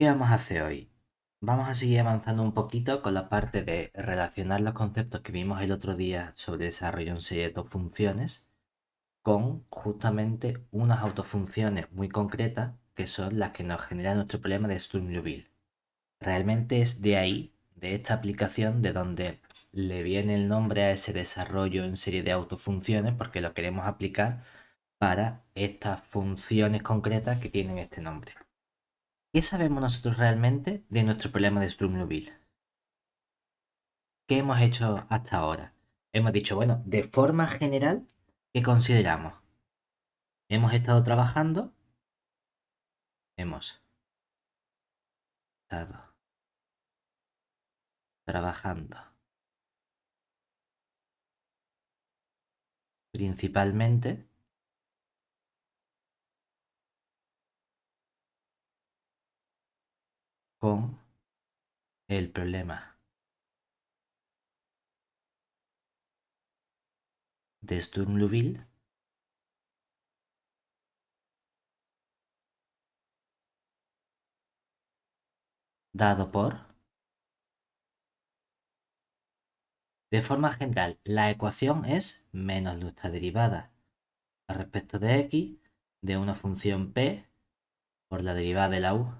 ¿Qué vamos a hacer hoy? Vamos a seguir avanzando un poquito con la parte de relacionar los conceptos que vimos el otro día sobre desarrollo en serie de autofunciones con justamente unas autofunciones muy concretas que son las que nos generan nuestro problema de Sturm-Liouville. Realmente es de ahí, de esta aplicación, de donde le viene el nombre a ese desarrollo en serie de autofunciones porque lo queremos aplicar para estas funciones concretas que tienen este nombre. ¿Qué sabemos nosotros realmente de nuestro problema de Sturm-Liouville? ¿Qué hemos hecho hasta ahora? Hemos dicho, bueno, de forma general, ¿qué consideramos? Hemos estado trabajando, hemos estado trabajando principalmente con el problema de Sturm-Liouville dado por, de forma general, la ecuación es menos nuestra derivada al respecto de x de una función p por la derivada de la u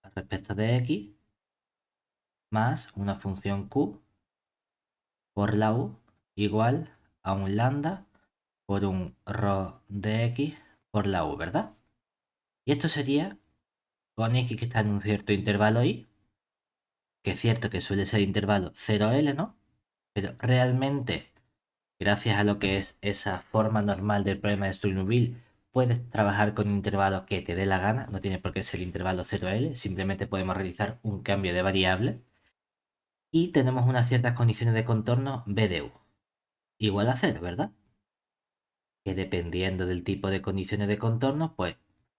al respecto de x más una función q por la u igual a un lambda por un rho de x por la u, ¿verdad? Y esto sería con x que está en un cierto intervalo y, que es cierto que suele ser intervalo 0L, ¿no? Pero realmente, gracias a lo que es esa forma normal del problema de Sturm-Liouville, puedes trabajar con un intervalo que te dé la gana, no tiene por qué ser el intervalo 0L, simplemente podemos realizar un cambio de variable y tenemos unas ciertas condiciones de contorno B de u igual a 0, ¿verdad? Que dependiendo del tipo de condiciones de contorno, pues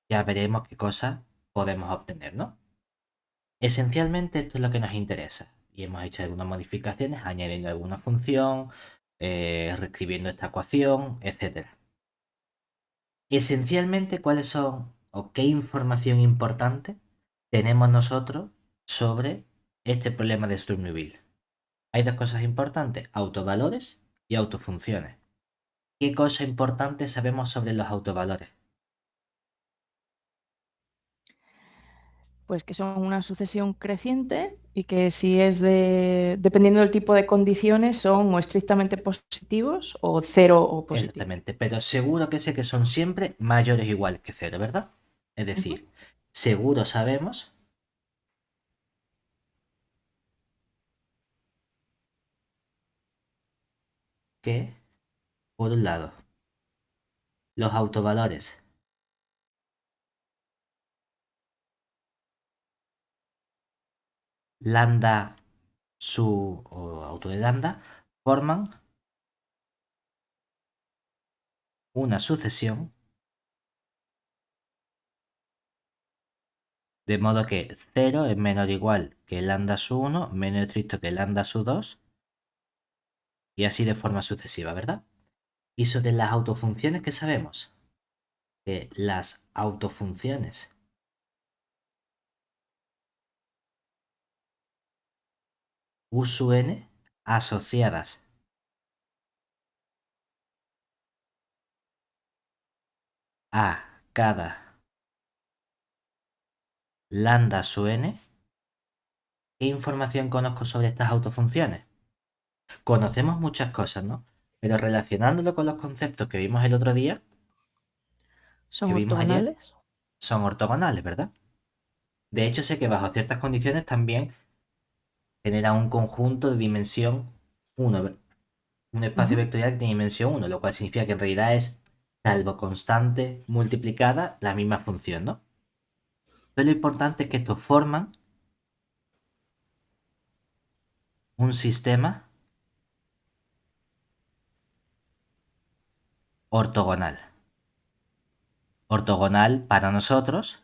ya veremos qué cosas podemos obtener, ¿no? Esencialmente esto es lo que nos interesa y hemos hecho algunas modificaciones añadiendo alguna función, reescribiendo esta ecuación, etcétera. Esencialmente, ¿cuáles son o qué información importante tenemos nosotros sobre este problema de Sturm-Liouville? Hay dos cosas importantes, autovalores y autofunciones. ¿Qué cosa importante sabemos sobre los autovalores? Pues que son una sucesión creciente y que si es dependiendo del tipo de condiciones, son o estrictamente positivos o cero o positivo. Exactamente, pero seguro que sé que son siempre mayores o iguales que cero, ¿verdad? Es Ujú. decir, seguro sabemos que, por un lado, los autovalores lambda su o auto de lambda forman una sucesión de modo que 0 es menor o igual que lambda su 1, menos estricto que lambda su 2 y así de forma sucesiva, ¿verdad? Y sobre las autofunciones, ¿qué sabemos? Que las autofunciones u sub n asociadas a cada lambda sub n, ¿qué información conozco sobre estas autofunciones? Conocemos muchas cosas, ¿no? Pero relacionándolo con los conceptos que vimos el otro día, Son que vimos ayer, ortogonales. son ortogonales, ¿verdad? De hecho, sé que bajo ciertas condiciones también genera un conjunto de dimensión 1, un espacio Ujú. vectorial que tiene dimensión 1, lo cual significa que en realidad es, salvo constante multiplicada, la misma función, ¿no? Pero lo importante es que estos forman un sistema ortogonal. Ortogonal para nosotros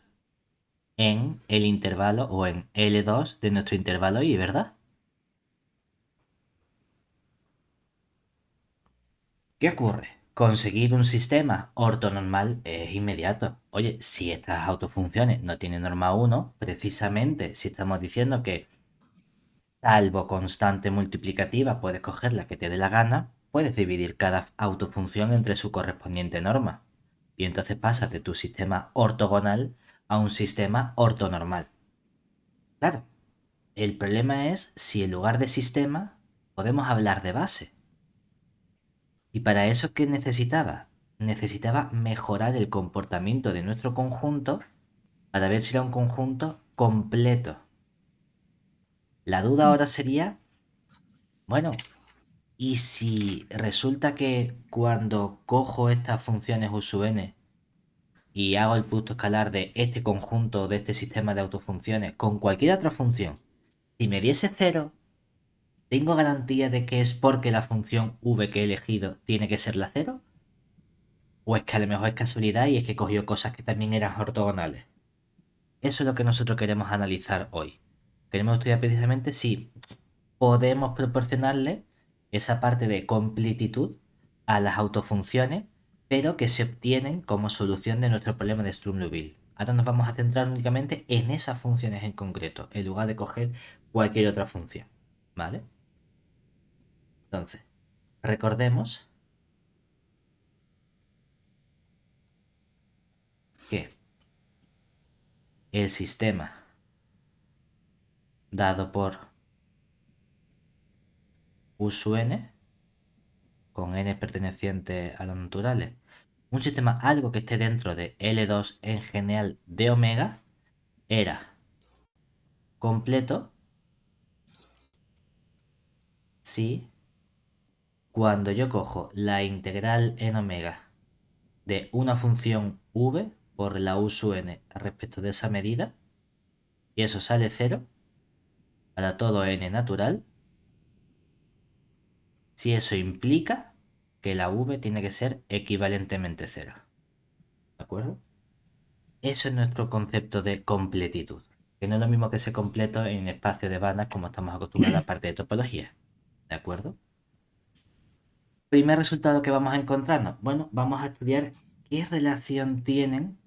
en el intervalo o en L2 de nuestro intervalo I, ¿verdad? ¿Qué ocurre? conseguir un sistema ortonormal es inmediato. Oye, si estas autofunciones no tienen norma 1, precisamente si estamos diciendo que salvo constante multiplicativa puedes coger la que te dé la gana, puedes dividir cada autofunción entre su correspondiente norma. Y entonces pasas de tu sistema ortogonal a un sistema ortonormal. Claro, el problema es si en lugar de sistema podemos hablar de base. ¿Y para eso qué necesitaba? Necesitaba mejorar el comportamiento de nuestro conjunto para ver si era un conjunto completo. La duda ahora sería, bueno, ¿y si resulta que cuando cojo estas funciones u sub n y hago el producto escalar de este conjunto, de este sistema de autofunciones, con cualquier otra función, si me diese cero, ¿tengo garantía de que es porque la función v que he elegido tiene que ser la cero? ¿O es que a lo mejor es casualidad y es que cogió cosas que también eran ortogonales? Eso es lo que nosotros queremos analizar hoy. Queremos estudiar precisamente si podemos proporcionarle esa parte de completitud a las autofunciones, pero que se obtienen como solución de nuestro problema de Sturm-Liouville. Ahora nos vamos a centrar únicamente en esas funciones en concreto, en lugar de coger cualquier otra función. ¿Vale? Entonces, recordemos que el sistema dado por U sub n, con n perteneciente a los naturales, un sistema algo que esté dentro de L2 en general de omega, era completo si cuando yo cojo la integral en omega de una función v por la u sub n respecto de esa medida, y eso sale 0 para todo n natural, si eso implica que la v tiene que ser equivalentemente 0. ¿De acuerdo? Eso es nuestro concepto de completitud, que no es lo mismo que ese completo en espacio de bandas como estamos acostumbrados a la parte de topología. ¿De acuerdo? Primer resultado que vamos a encontrarnos. Bueno, vamos a estudiar qué relación tienen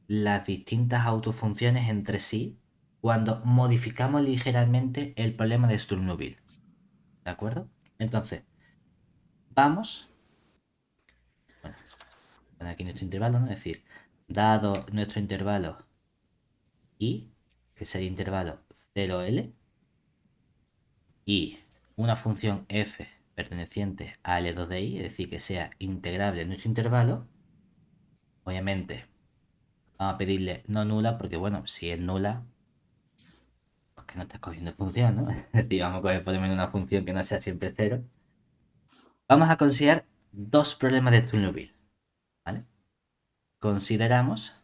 las distintas autofunciones entre sí cuando modificamos ligeramente el problema de Sturm-Liouville. ¿De acuerdo? Entonces, vamos, bueno, poner aquí nuestro intervalo, ¿no? Es decir, dado nuestro intervalo I, que es el intervalo 0L, y una función f perteneciente a L2 de I, es decir, que sea integrable en nuestro intervalo, obviamente vamos a pedirle no nula, porque bueno, si es nula, pues que no estás cogiendo función, ¿no? Es decir, vamos a coger por lo menos una función que no sea siempre cero. Vamos a considerar dos problemas de Sturm-Liouville, ¿vale? Consideramos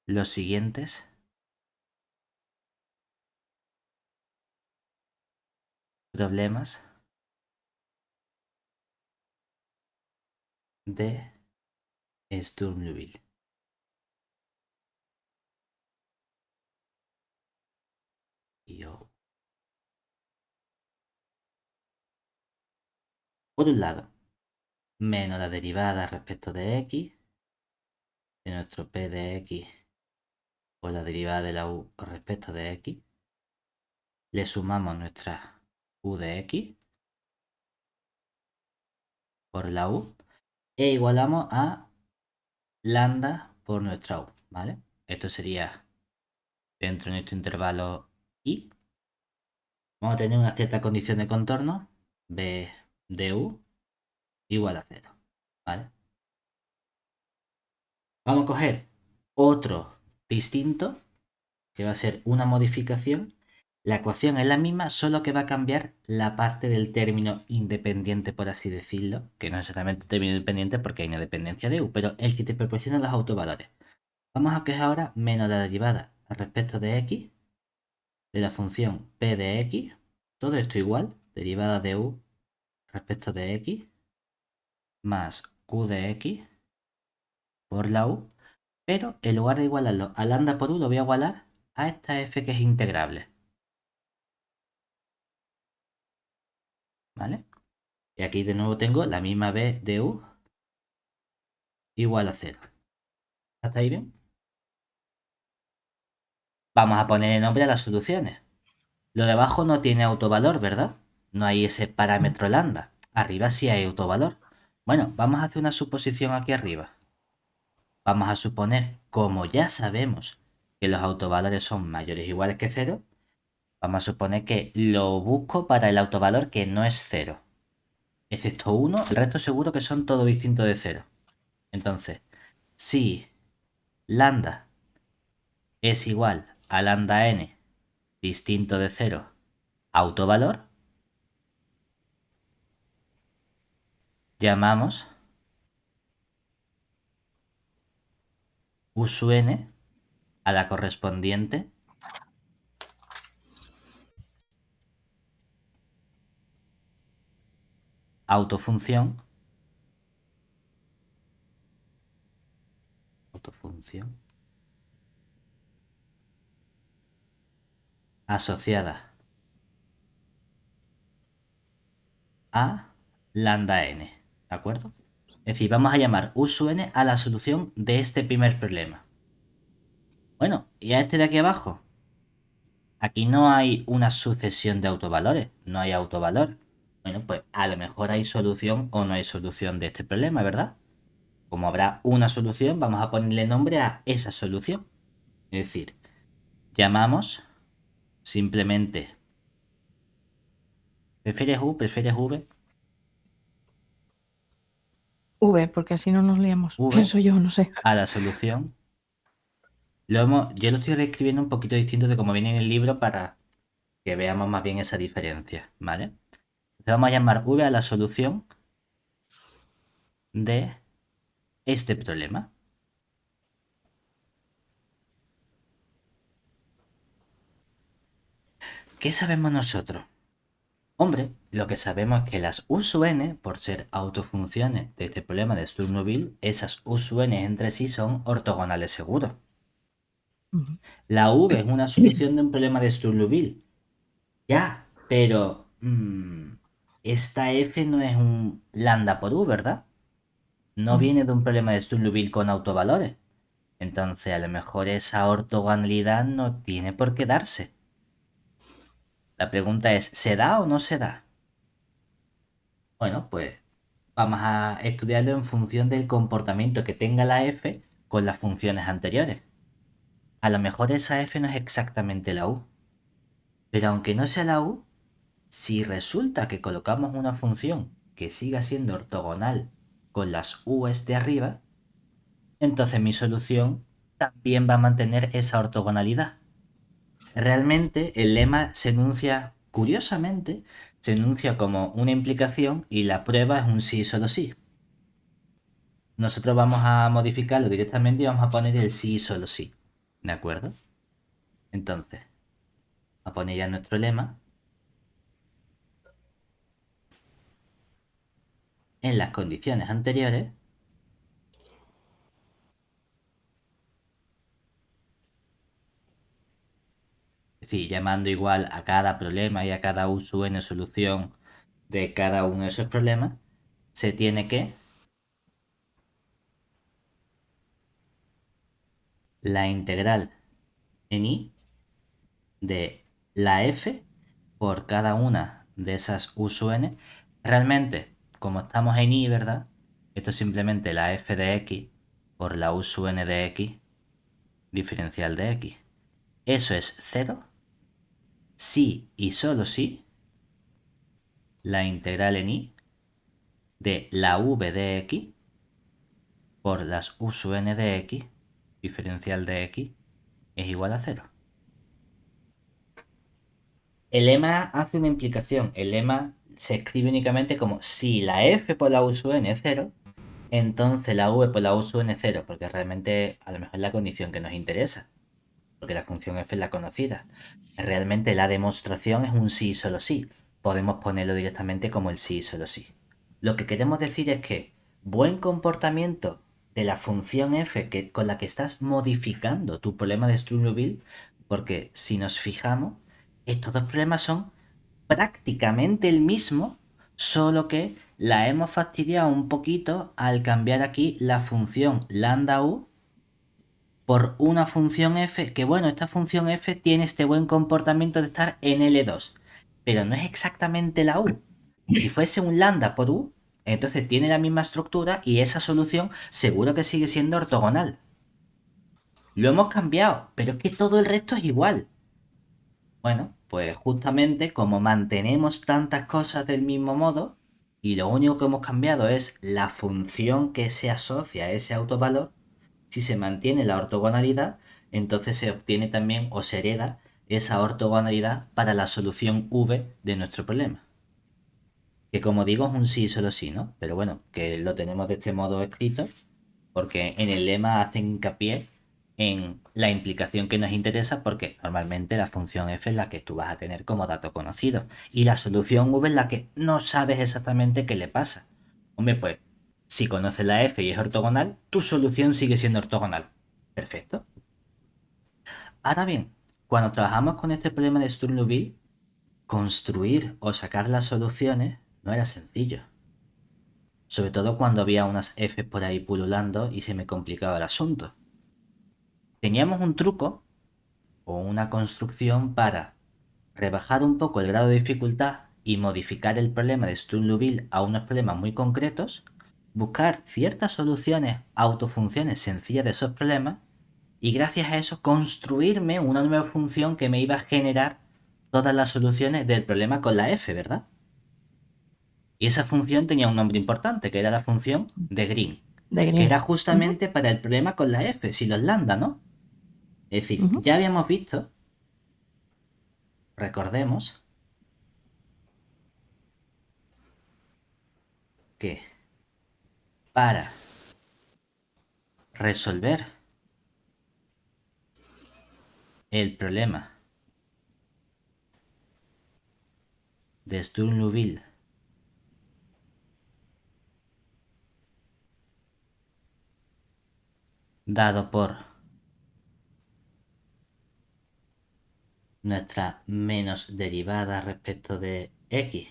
los siguientes problemas de Sturm-Liouville. Por un lado, menos la derivada respecto de x, de nuestro p de x por la derivada de la u respecto de x, le sumamos nuestra u de x por la u e igualamos a lambda por nuestra u, ¿vale? Esto sería dentro de nuestro intervalo i. Vamos a tener una cierta condición de contorno, b de u igual a 0, ¿vale? Vamos a coger otro distinto, que va a ser una modificación. La ecuación es la misma, solo que va a cambiar la parte del término independiente, por así decirlo, que no es exactamente término independiente porque hay una dependencia de u, pero el que te proporciona los autovalores. Vamos a coger ahora menos la derivada respecto de x, de la función p de x, todo esto igual, derivada de u respecto de x, más q de x por la u, pero en lugar de igualarlo a lambda por u, lo voy a igualar a esta f que es integrable. Y aquí de nuevo tengo la misma b de u igual a 0. ¿Hasta ahí bien? Vamos a poner el nombre a las soluciones. Lo de abajo no tiene autovalor, ¿verdad? No hay ese parámetro lambda. Arriba sí hay autovalor. Bueno, vamos a hacer una suposición aquí arriba. Vamos a suponer, como ya sabemos que los autovalores son mayores o iguales que 0, vamos a suponer que lo busco para el autovalor que no es 0. Excepto 1, el resto seguro que son todos distintos de 0. Entonces, si lambda es igual a lambda n distinto de 0 autovalor, llamamos u sub n a la correspondiente autofunción asociada a lambda n, ¿de acuerdo? Es decir, vamos a llamar u sub n a la solución de este primer problema. Bueno, y a este de aquí abajo. Aquí no hay una sucesión de autovalores, no hay autovalor. Bueno, pues a lo mejor hay solución o no hay solución de este problema, ¿verdad? Como habrá una solución, vamos a ponerle nombre a esa solución. Es decir, llamamos simplemente. ¿Prefieres U? ¿Prefieres V? V, porque así no nos liamos. V Pienso yo, no sé. a la solución. Yo lo estoy reescribiendo un poquito distinto de como viene en el libro para que veamos más bien esa diferencia, ¿vale? Entonces vamos a llamar V a la solución de este problema. ¿Qué sabemos nosotros? Hombre, lo que sabemos es que las U sub n, por ser autofunciones de este problema de Sturm-Liouville, esas U sub n entre sí son ortogonales seguros. La V es una solución de un problema de Sturm-Liouville. Ya, pero esta F no es un lambda por U, ¿verdad? No viene de un problema de Sturm-Liouville con autovalores. Entonces, a lo mejor esa ortogonalidad no tiene por qué darse. La pregunta es, ¿se da o no se da? Bueno, pues vamos a estudiarlo en función del comportamiento que tenga la f con las funciones anteriores. A lo mejor esa f no es exactamente la u. Pero aunque no sea la u, si resulta que colocamos una función que siga siendo ortogonal con las u's de arriba, entonces mi solución también va a mantener esa ortogonalidad. Realmente el lema se enuncia, curiosamente, se enuncia como una implicación y la prueba es un sí solo sí. Nosotros vamos a modificarlo directamente y vamos a poner el sí solo sí. ¿De acuerdo? Entonces, a poner ya nuestro lema. En las condiciones anteriores, es decir, llamando igual a cada problema y a cada u sub n solución de cada uno de esos problemas, se tiene que la integral en i de la f por cada una de esas u sub n. Realmente, como estamos en i, ¿verdad? Esto es simplemente la f de x por la u sub n de x diferencial de x. Eso es 0 si y solo si la integral en i de la v de x por las u sub n de x diferencial de x es igual a 0. El lema hace una implicación. El lema se escribe únicamente como si la f por la u sub n es 0, entonces la v por la u sub n es 0, porque realmente a lo mejor es la condición que nos interesa, porque la función f es la conocida. Realmente la demostración es un sí solo sí. Podemos ponerlo directamente como el sí solo sí. Lo que queremos decir es que buen comportamiento de la función f con la que estás modificando tu problema de Sturm-Liouville, porque si nos fijamos, estos dos problemas son prácticamente el mismo, solo que la hemos fastidiado un poquito al cambiar aquí la función lambda u por una función f, que bueno, esta función f tiene este buen comportamiento de estar en L2, pero no es exactamente la u. Si fuese un lambda por u, entonces tiene la misma estructura y esa solución seguro que sigue siendo ortogonal. Lo hemos cambiado, pero es que todo el resto es igual. Bueno, pues justamente como mantenemos tantas cosas del mismo modo y lo único que hemos cambiado es la función que se asocia a ese autovalor, si se mantiene la ortogonalidad, entonces se obtiene también o se hereda esa ortogonalidad para la solución v de nuestro problema. Que como digo es un sí solo sí, ¿no? Pero bueno, que lo tenemos de este modo escrito porque en el lema hacen hincapié en la implicación que nos interesa porque normalmente la función f es la que tú vas a tener como dato conocido y la solución v es la que no sabes exactamente qué le pasa. Hombre, pues si conoces la f y es ortogonal, tu solución sigue siendo ortogonal. Perfecto. Ahora bien, cuando trabajamos con este problema de Sturm-Liouville, construir o sacar las soluciones no era sencillo. Sobre todo cuando había unas f por ahí pululando y se me complicaba el asunto. Teníamos un truco o una construcción para rebajar un poco el grado de dificultad y modificar el problema de Sturm-Liouville a unos problemas muy concretos, buscar ciertas soluciones, autofunciones sencillas de esos problemas y gracias a eso construirme una nueva función que me iba a generar todas las soluciones del problema con la f, ¿verdad? Y esa función tenía un nombre importante, que era la función de Green, De que Green. era justamente para el problema con la f, si los lambda, ¿no? Es decir, Ujú. ya habíamos visto, recordemos, que para resolver el problema de Sturm-Liouville dado por nuestra menos derivada respecto de x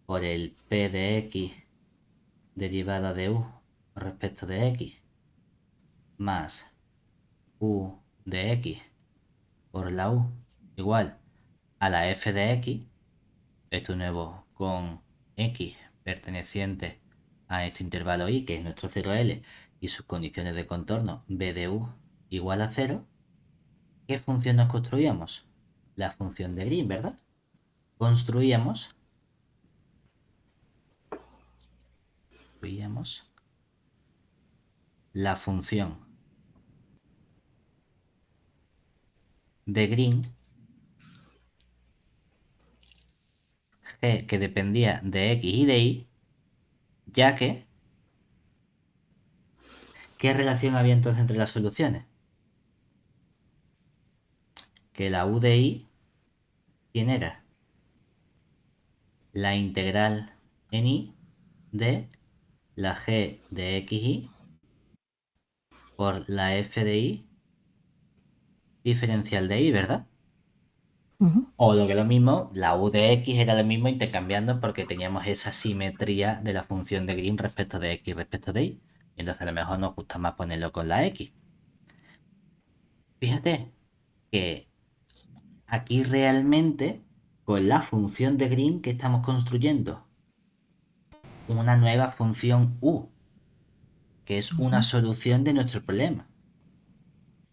por el p de x derivada de u respecto de x más u de x por la u igual a la f de x, esto nuevo con x perteneciente a este intervalo i, que es nuestro 0L, y sus condiciones de contorno b de u igual a 0, ¿qué función nos construíamos? La función de Green, ¿verdad? Construíamos la función de Green g que dependía de x y de y, ya que ¿qué relación había entonces entre las soluciones? Que la u de y, ¿quién era? La integral en y de la g de xy por la f de y diferencial de y, ¿verdad? Ujú. O lo que es lo mismo, la u de x era lo mismo intercambiando porque teníamos esa simetría de la función de Green respecto de x respecto de y. Y entonces a lo mejor nos gusta más ponerlo con la x. Fíjate que aquí realmente con la función de Green que estamos construyendo una nueva función u, que es una Ujú. solución de nuestro problema.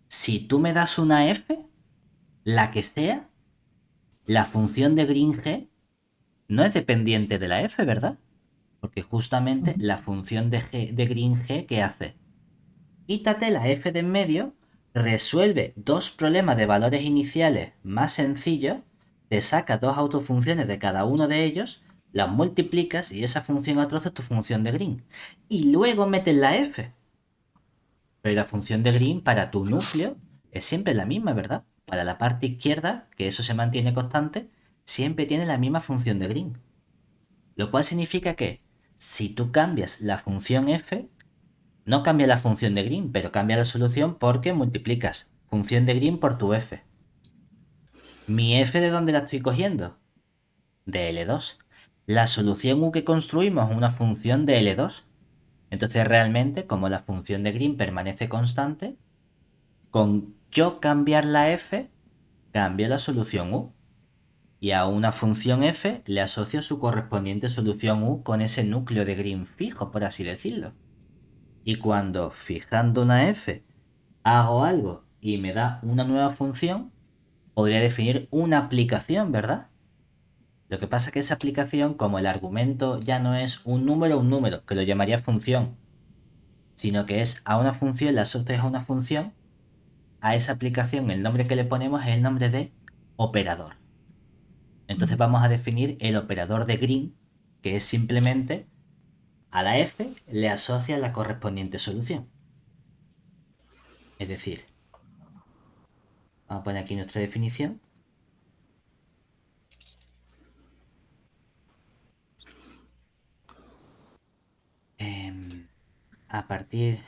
Si tú me das una f, la que sea, la función de Green g no es dependiente de la f, ¿verdad? Porque justamente Ujú. la función de Green g, ¿qué hace? Quítate la f de en medio, resuelve dos problemas de valores iniciales más sencillos, te saca dos autofunciones de cada uno de ellos, las multiplicas y esa función a trozo es tu función de Green. Y luego metes la f. Pero la función de Green para tu núcleo es siempre la misma, ¿verdad? Para la parte izquierda, que eso se mantiene constante, siempre tiene la misma función de Green. Lo cual significa que si tú cambias la función f, no cambia la función de Green, pero cambia la solución porque multiplicas función de Green por tu f. ¿Mi f de dónde la estoy cogiendo? De L2. La solución U que construimos es una función de L2. Entonces realmente, como la función de Green permanece constante, con yo cambiar la f, cambio la solución U. Y a una función f le asocio su correspondiente solución U con ese núcleo de Green fijo, por así decirlo. Y cuando fijando una f hago algo y me da una nueva función, podría definir una aplicación, ¿verdad? Lo que pasa es que esa aplicación, como el argumento ya no es un número, que lo llamaría función, sino que es a una función, le asocias a una función, a esa aplicación el nombre que le ponemos es el nombre de operador. Entonces vamos a definir el operador de Green, que es simplemente a la f le asocia la correspondiente solución. Es decir, vamos a poner aquí nuestra definición. A partir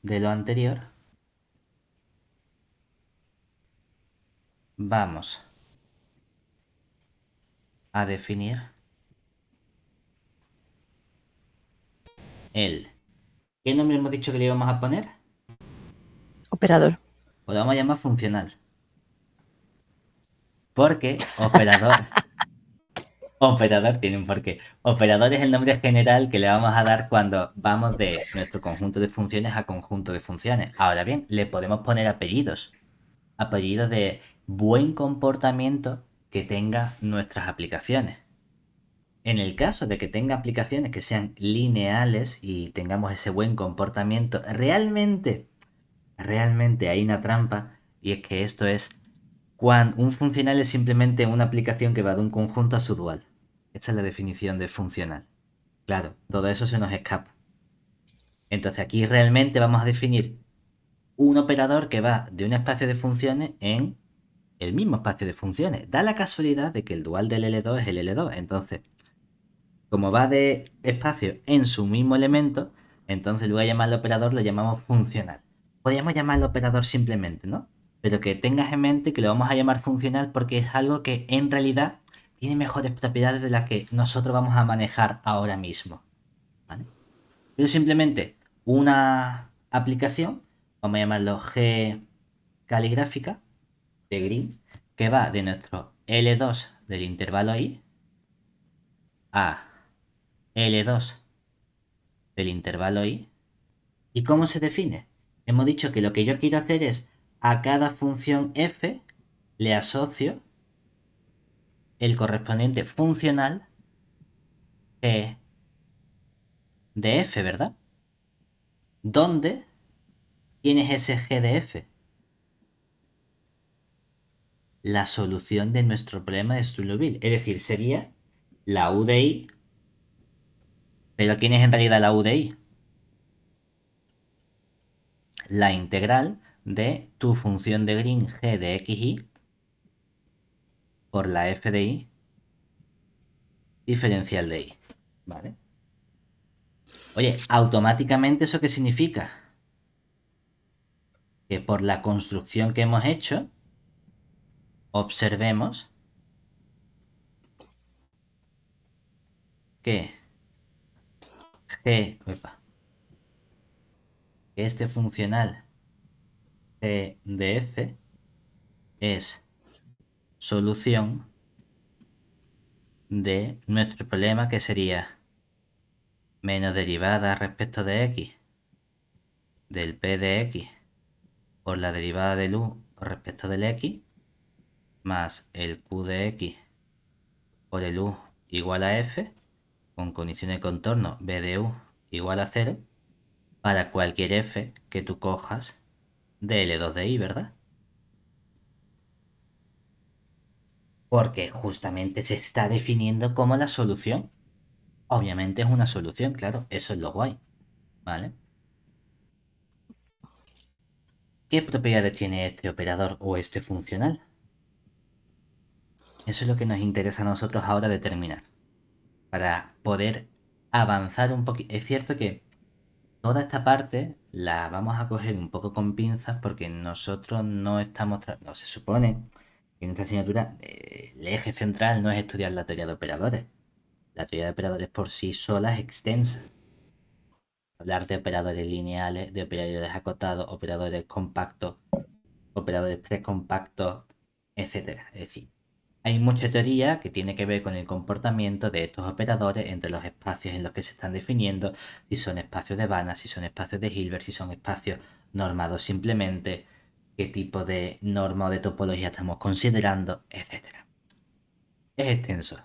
de lo anterior, vamos a definir el... ¿Qué nombre hemos dicho que le íbamos a poner? Operador. Pues lo vamos a llamar funcional. Porque operador... Operador tiene un porqué. Operador es el nombre general que le vamos a dar cuando vamos de nuestro conjunto de funciones a conjunto de funciones. Ahora bien, le podemos poner apellidos. Apellidos de buen comportamiento que tenga nuestras aplicaciones. En el caso de que tenga aplicaciones que sean lineales y tengamos ese buen comportamiento, realmente hay una trampa, y es que esto es cuando un funcional es simplemente una aplicación que va de un conjunto a su dual. Esa es la definición de funcional. Claro, todo eso se nos escapa. Entonces aquí realmente vamos a definir un operador que va de un espacio de funciones en el mismo espacio de funciones. Da la casualidad de que el dual del L2 es el L2. Entonces, como va de espacio en su mismo elemento, entonces luego de llamar al operador lo llamamos funcional. Podríamos llamarlo operador simplemente, ¿no? Pero que tengas en mente que lo vamos a llamar funcional porque es algo que en realidad tiene mejores propiedades de las que nosotros vamos a manejar ahora mismo. ¿Vale? Pero simplemente una aplicación, vamos a llamarlo G caligráfica de Green, que va de nuestro L2 del intervalo I a L2 del intervalo I. ¿Y cómo se define? Hemos dicho que lo que yo quiero hacer es a cada función f le asocio el correspondiente funcional g de f, ¿verdad? ¿Dónde tienes ese g de f? La solución de nuestro problema de Stulloville. Es decir, sería la u de i. ¿Pero quién es en realidad la u de i? La integral de tu función de Green g de xy por la f de i diferencial de i. ¿Vale? Oye, automáticamente, ¿eso qué significa? Que por la construcción que hemos hecho, observemos que que este funcional g de f es solución de nuestro problema, que sería menos derivada respecto de x del p de x por la derivada del u respecto del x más el q de x por el u igual a f con condición de contorno b de u igual a 0 para cualquier f que tú cojas de L2 de i, ¿verdad? Porque justamente se está definiendo como la solución. Obviamente es una solución, claro, eso es lo guay, ¿vale? ¿Qué propiedades tiene este operador o este funcional? Eso es lo que nos interesa a nosotros ahora determinar, para poder avanzar un poquito. Es cierto que toda esta parte la vamos a coger un poco con pinzas porque nosotros no estamos... No, se supone En esta asignatura, el eje central no es estudiar la teoría de operadores. La teoría de operadores por sí sola es extensa. Hablar de operadores lineales, de operadores acotados, operadores compactos, operadores precompactos, etcétera. Es decir, hay mucha teoría que tiene que ver con el comportamiento de estos operadores entre los espacios en los que se están definiendo, si son espacios de Banach, si son espacios de Hilbert, si son espacios normados simplemente, qué tipo de norma o de topología estamos considerando, etcétera. Es extenso.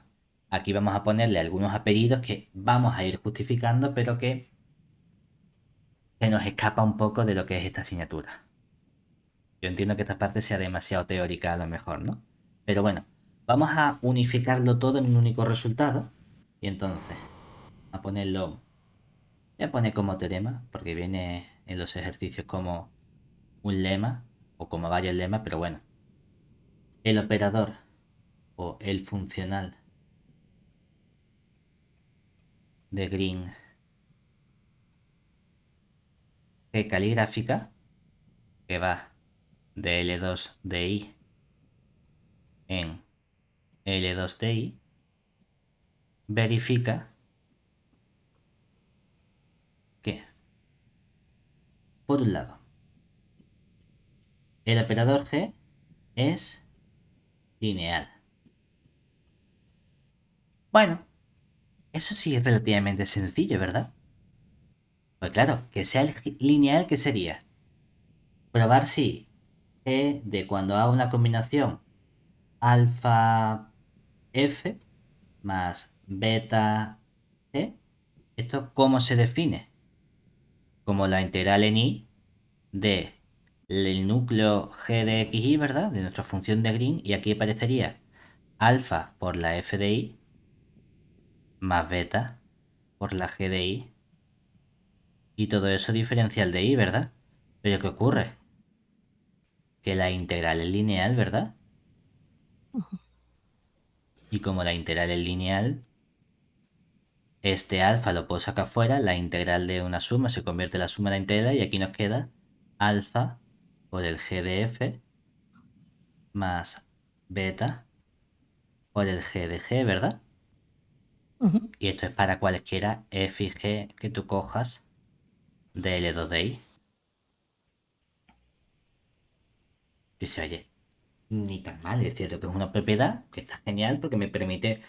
Aquí vamos a ponerle algunos apellidos que vamos a ir justificando, pero que se nos escapa un poco de lo que es esta asignatura. Yo entiendo que esta parte sea demasiado teórica a lo mejor, ¿no? Pero bueno, vamos a unificarlo todo en un único resultado. Y entonces, a ponerlo, voy a poner como teorema, porque viene en los ejercicios como un lema, o como varios lemas, pero bueno. El operador o el funcional de Green G caligráfica, que va de L2 de I en L2 de I, verifica que, por un lado, el operador G es lineal. Bueno, eso sí es relativamente sencillo, ¿verdad? Pues claro, que sea lineal, ¿qué sería? Probar si G de cuando hago una combinación alfa F más beta G, ¿esto cómo se define? Como la integral en I de el núcleo G de XY, ¿verdad? De nuestra función de Green, y aquí aparecería alfa por la F de I más beta por la G de I, y todo eso diferencial de I, ¿verdad? Pero ¿qué ocurre? Que la integral es lineal, ¿verdad? Y como la integral es lineal, este alfa lo puedo sacar fuera, la integral de una suma se convierte en la suma de la integral, y aquí nos queda alfa por el g de f más beta por el g de g, ¿verdad? Ujú. Y esto es para cualesquiera f y g que tú cojas de L2 de I. Dice, oye, ni tan mal, es cierto que es una propiedad que está genial porque me permite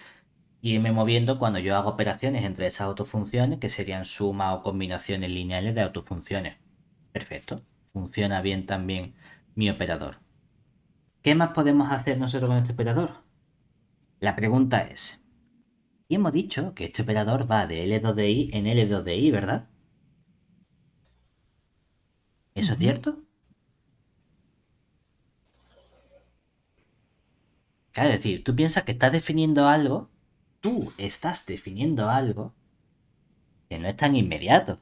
irme moviendo cuando yo hago operaciones entre esas autofunciones que serían suma o combinaciones lineales de autofunciones. Perfecto. Funciona bien también mi operador. ¿Qué más podemos hacer nosotros con este operador? La pregunta es, y hemos dicho que este operador va de L2 de I en L2 de I, ¿verdad? ¿Eso es Ujú. cierto? Claro, es decir, tú piensas que estás definiendo algo, tú estás definiendo algo que no es tan inmediato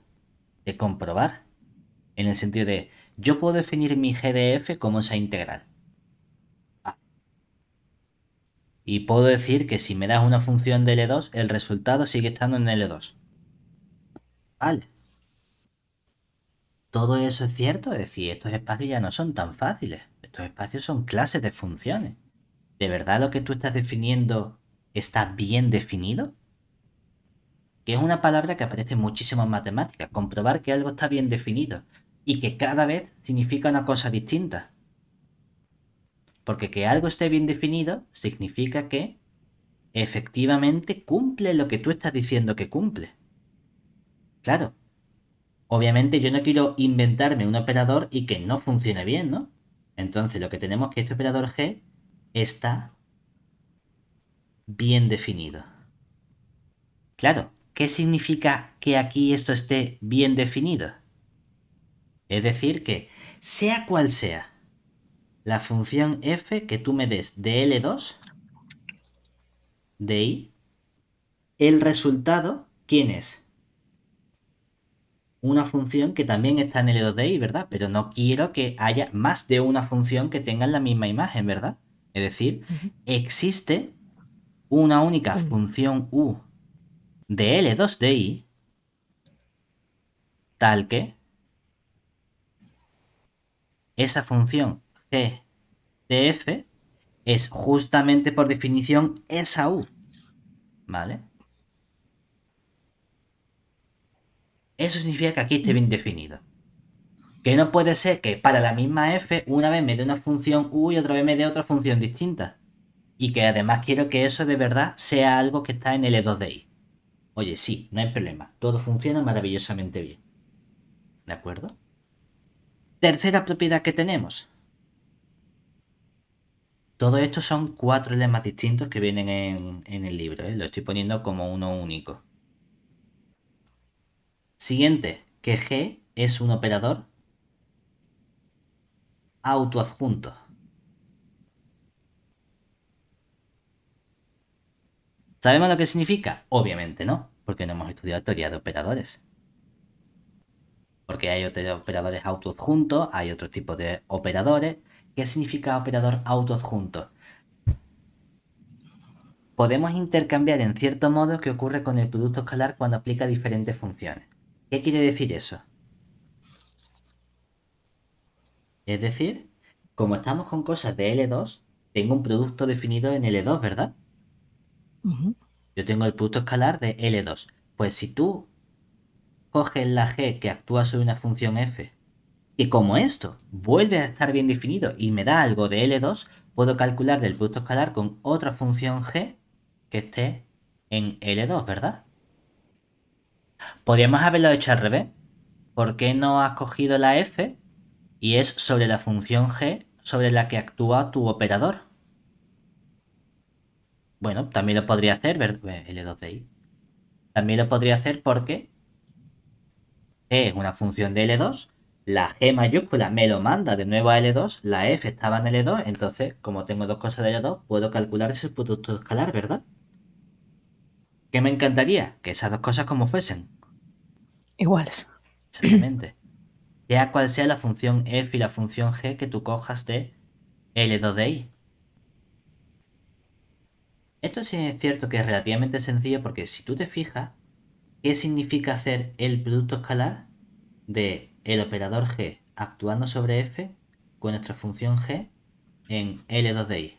de comprobar. En el sentido de, yo puedo definir mi GDF como esa integral. Ah, y puedo decir que si me das una función de L2, el resultado sigue estando en L2. Vale. Todo eso es cierto, es decir, estos espacios ya no son tan fáciles. Estos espacios son clases de funciones. ¿De verdad lo que tú estás definiendo está bien definido? Que es una palabra que aparece muchísimo en matemáticas. Comprobar que algo está bien definido. Y que cada vez significa una cosa distinta. Porque que algo esté bien definido significa que efectivamente cumple lo que tú estás diciendo que cumple. Claro, obviamente yo no quiero inventarme un operador y que no funcione bien, ¿no? Entonces lo que tenemos es que este operador G está bien definido. Claro, ¿qué significa que aquí esto esté bien definido? Es decir, que sea cual sea la función f que tú me des de L2 de I, el resultado, ¿quién es? Una función que también está en L2 de I, ¿verdad? Pero no quiero que haya más de una función que tengan la misma imagen, ¿verdad? Es decir, Ujú. existe una única Un- función U de L2 de I tal que esa función g de f es justamente por definición esa U, ¿vale? Eso significa que aquí esté bien definido. Que no puede ser que para la misma f una vez me dé una función u y otra vez me dé otra función distinta. Y que además quiero que eso de verdad sea algo que está en L2 de I. Oye, sí, no hay problema. Todo funciona maravillosamente bien. ¿De acuerdo? Tercera propiedad que tenemos. Todo esto son 4 lemas distintos que vienen en el libro. ¿eh? Lo estoy poniendo como uno único. Siguiente, que G es un operador autoadjunto. ¿Sabemos lo que significa? Obviamente no, porque no hemos estudiado teoría de operadores. Porque hay operadores autoadjuntos, hay otro tipo de operadores. ¿Qué significa operador autoadjunto? Podemos intercambiar en cierto modo que ocurre con el producto escalar cuando aplica diferentes funciones. ¿Qué quiere decir eso? Es decir, como estamos con cosas de L2, tengo un producto definido en L2, ¿verdad? Yo tengo el producto escalar de L2. Pues si tú coges la G que actúa sobre una función f, y como esto vuelve a estar bien definido y me da algo de L2, puedo calcular del producto escalar con otra función g que esté en L2, ¿verdad? Podríamos haberlo hecho al revés. ¿Por qué no has cogido la f y es sobre la función g sobre la que actúa tu operador? Bueno, también lo podría hacer, L2 de I. También lo podría hacer porque G es una función de L2, la G mayúscula me lo manda de nuevo a L2, la F estaba en L2, entonces, como tengo dos cosas de L2, puedo calcular ese producto escalar, ¿verdad? ¿Qué me encantaría? Que esas dos cosas como fuesen. Iguales. Exactamente. Sea cual sea la función F y la función G que tú cojas de L2 de I. Esto sí es cierto que es relativamente sencillo porque si tú te fijas, ¿qué significa hacer el producto escalar de el operador G actuando sobre F con nuestra función G en L2 de I?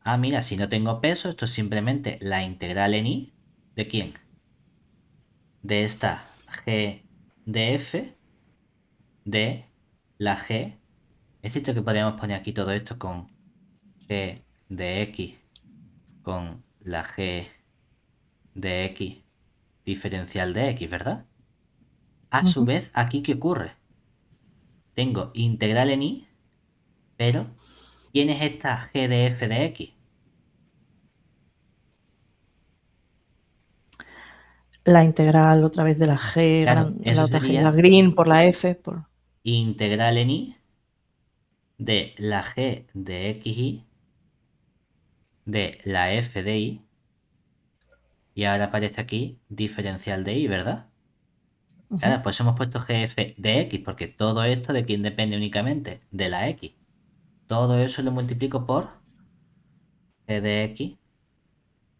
Ah, mira, si no tengo peso, esto es simplemente la integral en I. ¿De quién? De esta G de F de la G. Es cierto que podríamos poner aquí todo esto con G de X con la G de X diferencial de X, ¿verdad? A su vez, aquí ¿qué ocurre? Tengo integral en Y, pero ¿quién es esta G de F de X? La integral otra vez de la G, Claro, la eso otra G, la sería green por la F. integral en Y de la G de XY de la F de Y. Y ahora aparece aquí diferencial de Y, ¿verdad? Claro, pues hemos puesto GF de X, porque todo esto de quién depende únicamente, de la X. Todo eso lo multiplico por G de X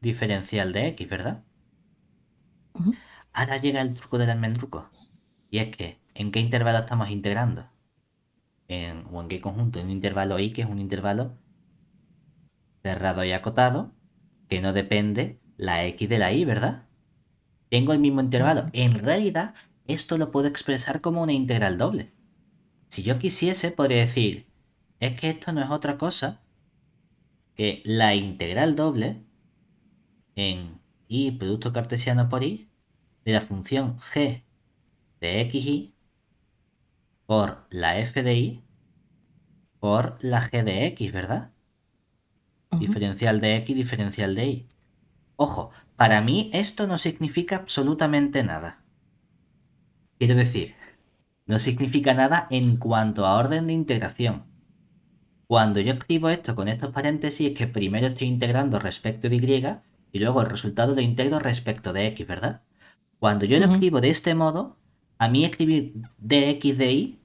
diferencial de X, ¿verdad? Ahora llega el truco del almendruco. Y es que, ¿en qué intervalo estamos integrando? ¿O en qué conjunto? En un intervalo Y, que es un intervalo cerrado y acotado, que no depende la X de la Y, ¿verdad? Tengo el mismo intervalo. En realidad, esto lo puedo expresar como una integral doble. Si yo quisiese, podría decir, es que esto no es otra cosa que la integral doble en y producto cartesiano por y de la función g de xy por la f de y por la g de x, ¿verdad? Diferencial de x, diferencial de y. Ojo, para mí esto no significa absolutamente nada. Quiero decir, no significa nada en cuanto a orden de integración. Cuando yo escribo esto con estos paréntesis es que primero estoy integrando respecto de y luego el resultado lo integro respecto de x, ¿verdad? Cuando yo lo escribo de este modo, a mí escribir dx de y,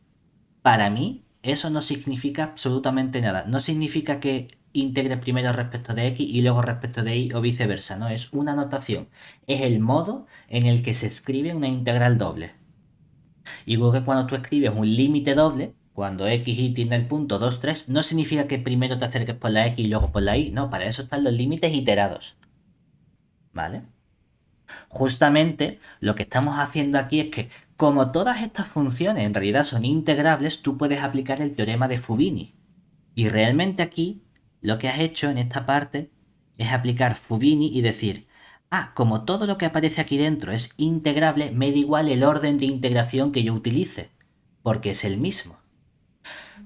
para mí, eso no significa absolutamente nada. No significa que integre primero respecto de x y luego respecto de y o viceversa, no, es una notación. Es el modo en el que se escribe una integral doble. Igual que cuando tú escribes un límite doble, cuando x, y tiene el punto 2, 3, no significa que primero te acerques por la x y luego por la y. No, para eso están los límites iterados. ¿Vale? Justamente lo que estamos haciendo aquí es que, como todas estas funciones en realidad son integrables, tú puedes aplicar el teorema de Fubini. Y realmente aquí lo que has hecho en esta parte es aplicar Fubini y decir, como todo lo que aparece aquí dentro es integrable, me da igual el orden de integración que yo utilice, porque es el mismo.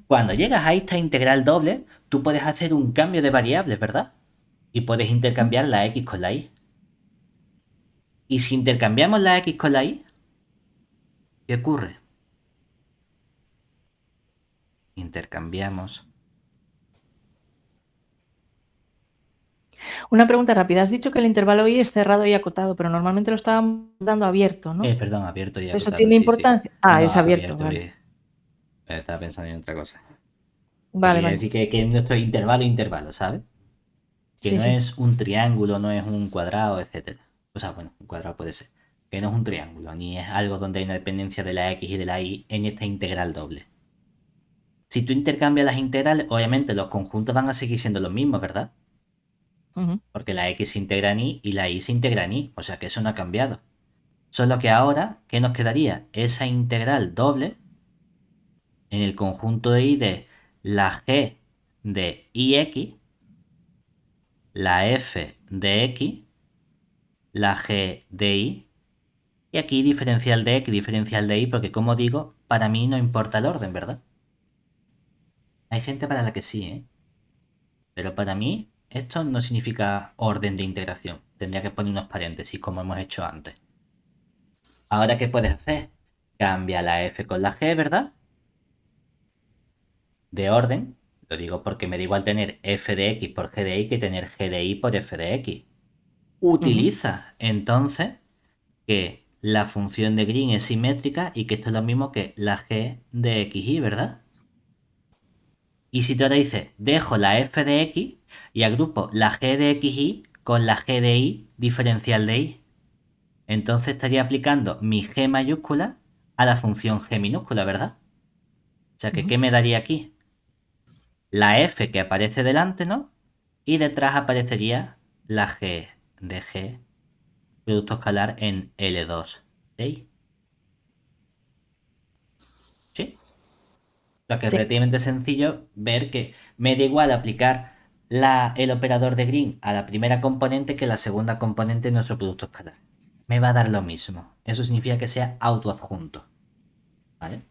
Cuando llegas a esta integral doble, tú puedes hacer un cambio de variables, ¿verdad? Y puedes intercambiar la x con la y. Y si intercambiamos la x con la y, ¿qué ocurre? Intercambiamos. Una pregunta rápida. Has dicho que el intervalo y es cerrado y acotado, pero normalmente lo estábamos dando abierto, ¿no? Perdón, abierto y ¿Eso acotado, tiene sí, sí. importancia? No, Es abierto, abierto vale. y... Estaba pensando en otra cosa. Vale, Quería vale. decir que nuestro intervalo, ¿sabes? Que Sí, no sí. es un triángulo, no es un cuadrado, etcétera. O sea, bueno, un cuadrado puede ser. Que no es un triángulo, ni es algo donde hay una dependencia de la x y de la y en esta integral doble. Si tú intercambias las integrales, obviamente los conjuntos van a seguir siendo los mismos, ¿verdad? Ujú. Porque la x se integra en y la y se integra en y, o sea que eso no ha cambiado. Solo que ahora, ¿qué nos quedaría? Esa integral doble en el conjunto de y de la g de ix, la f de x, la g de y, y aquí diferencial de x, diferencial de y, porque como digo, para mí no importa el orden, ¿verdad? Hay gente para la que sí, ¿eh? Pero para mí esto no significa orden de integración. Tendría que poner unos paréntesis como hemos hecho antes. Ahora, ¿qué puedes hacer? Cambia la f con la g, ¿verdad? De orden. Lo digo porque me da igual tener f de x por g de y que tener g de y por f de x. Ujú. Utiliza entonces que la función de Green es simétrica y que esto es lo mismo que la g de xy, ¿verdad? Y si tú ahora dices, dejo la f de x y agrupo la g de xy con la g de y diferencial de y, entonces estaría aplicando mi g mayúscula a la función g minúscula, ¿verdad? O sea que, Ujú. ¿qué me daría aquí? La f que aparece delante, ¿no? Y detrás aparecería la g de g, producto escalar en L2 de y. ¿Sí? Lo que es Sí. relativamente sencillo ver que me da igual aplicar el operador de Green a la primera componente que la segunda componente de nuestro producto escalar. Me va a dar lo mismo. Eso significa que sea autoadjunto. ¿Vale?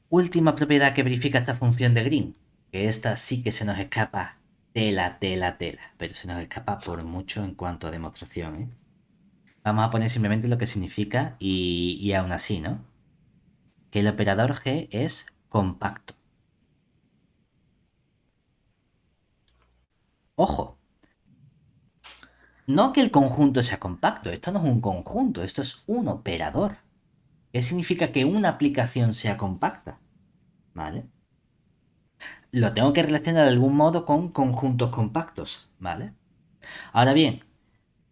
Última propiedad que verifica esta función de Green. Que esta sí que se nos escapa tela, tela, tela. Pero se nos escapa por mucho en cuanto a demostración. ¿Eh? Vamos a poner simplemente lo que significa y aún así, ¿no? Que el operador G es compacto. Ojo, no que el conjunto sea compacto, esto no es un conjunto, esto es un operador. ¿Qué significa que una aplicación sea compacta? ¿Vale? Lo tengo que relacionar de algún modo con conjuntos compactos, ¿vale? Ahora bien,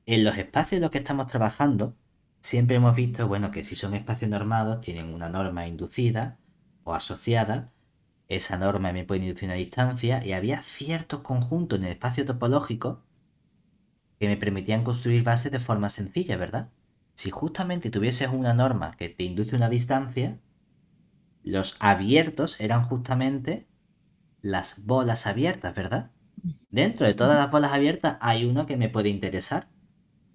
en los espacios en los que estamos trabajando, siempre hemos visto, bueno, que si son espacios normados, tienen una norma inducida o asociada, esa norma me puede inducir una distancia, y había ciertos conjuntos en el espacio topológico que me permitían construir bases de forma sencilla, ¿verdad? Si justamente tuvieses una norma que te induce una distancia, los abiertos eran justamente las bolas abiertas, ¿verdad? Dentro de todas Ujú. las bolas abiertas hay uno que me puede interesar,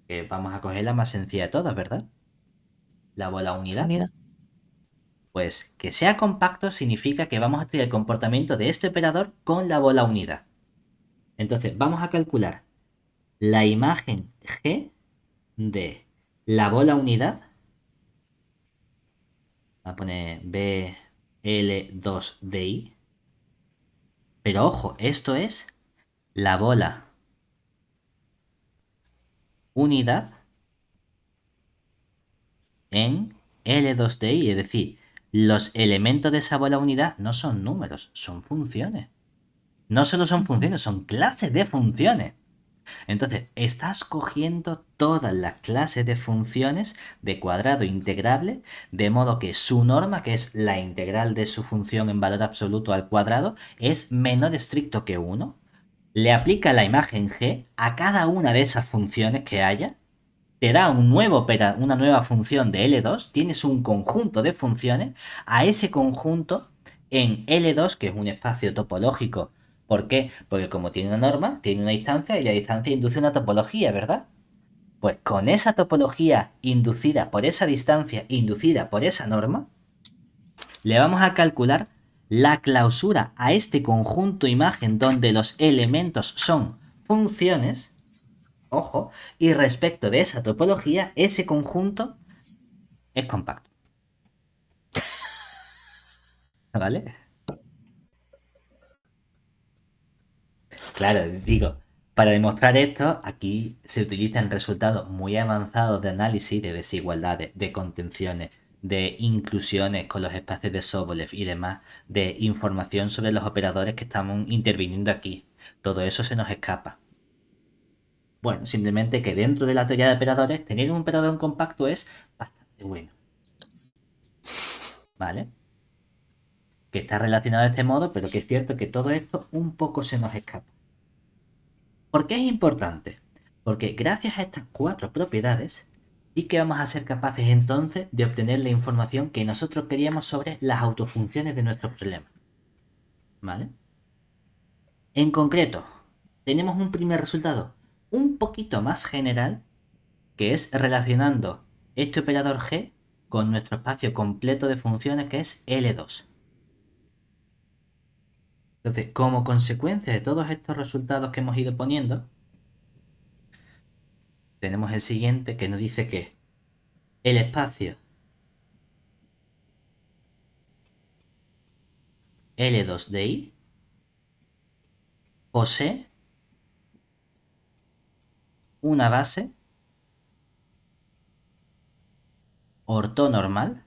que vamos a coger la más sencilla de todas, ¿verdad? La bola unidad. Unidad. Pues que sea compacto significa que vamos a estudiar el comportamiento de este operador con la bola unidad. Entonces, vamos a calcular la imagen G de la bola unidad. Va a poner BL2DI. Pero ojo, esto es la bola unidad en L2DI. Es decir, los elementos de esa bola unidad no son números, son funciones. No solo son Ujú. funciones, son clases de funciones. Entonces, estás cogiendo todas las clases de funciones de cuadrado integrable, de modo que su norma, que es la integral de su función en valor absoluto al cuadrado, es menor estricto que 1. Le aplica la imagen g a cada una de esas funciones que haya, te da una nueva función de L2, tienes un conjunto de funciones, a ese conjunto en L2, que es un espacio topológico. ¿Por qué? Porque como tiene una norma, tiene una distancia y la distancia induce una topología, ¿verdad? Pues con esa topología inducida por esa distancia, inducida por esa norma, le vamos a calcular la clausura a este conjunto imagen donde los elementos son funciones. Ojo, y respecto de esa topología, ese conjunto es compacto. ¿Vale? Claro, digo, para demostrar esto, aquí se utilizan resultados muy avanzados de análisis de desigualdades, de contenciones, de inclusiones con los espacios de Sobolev y demás, de información sobre los operadores que estamos interviniendo aquí. Todo eso se nos escapa. Bueno, simplemente que dentro de la teoría de operadores, tener un operador compacto es bastante bueno. ¿Vale? Que está relacionado de este modo, pero que es cierto que todo esto un poco se nos escapa. ¿Por qué es importante? Porque gracias a estas 4 propiedades, sí que vamos a ser capaces entonces de obtener la información que nosotros queríamos sobre las autofunciones de nuestros problemas. ¿Vale? En concreto, tenemos un primer resultado un poquito más general, que es relacionando este operador G con nuestro espacio completo de funciones, que es L2. Entonces, como consecuencia de todos estos resultados que hemos ido poniendo, tenemos el siguiente que nos dice que el espacio L2 de I posee una base ortonormal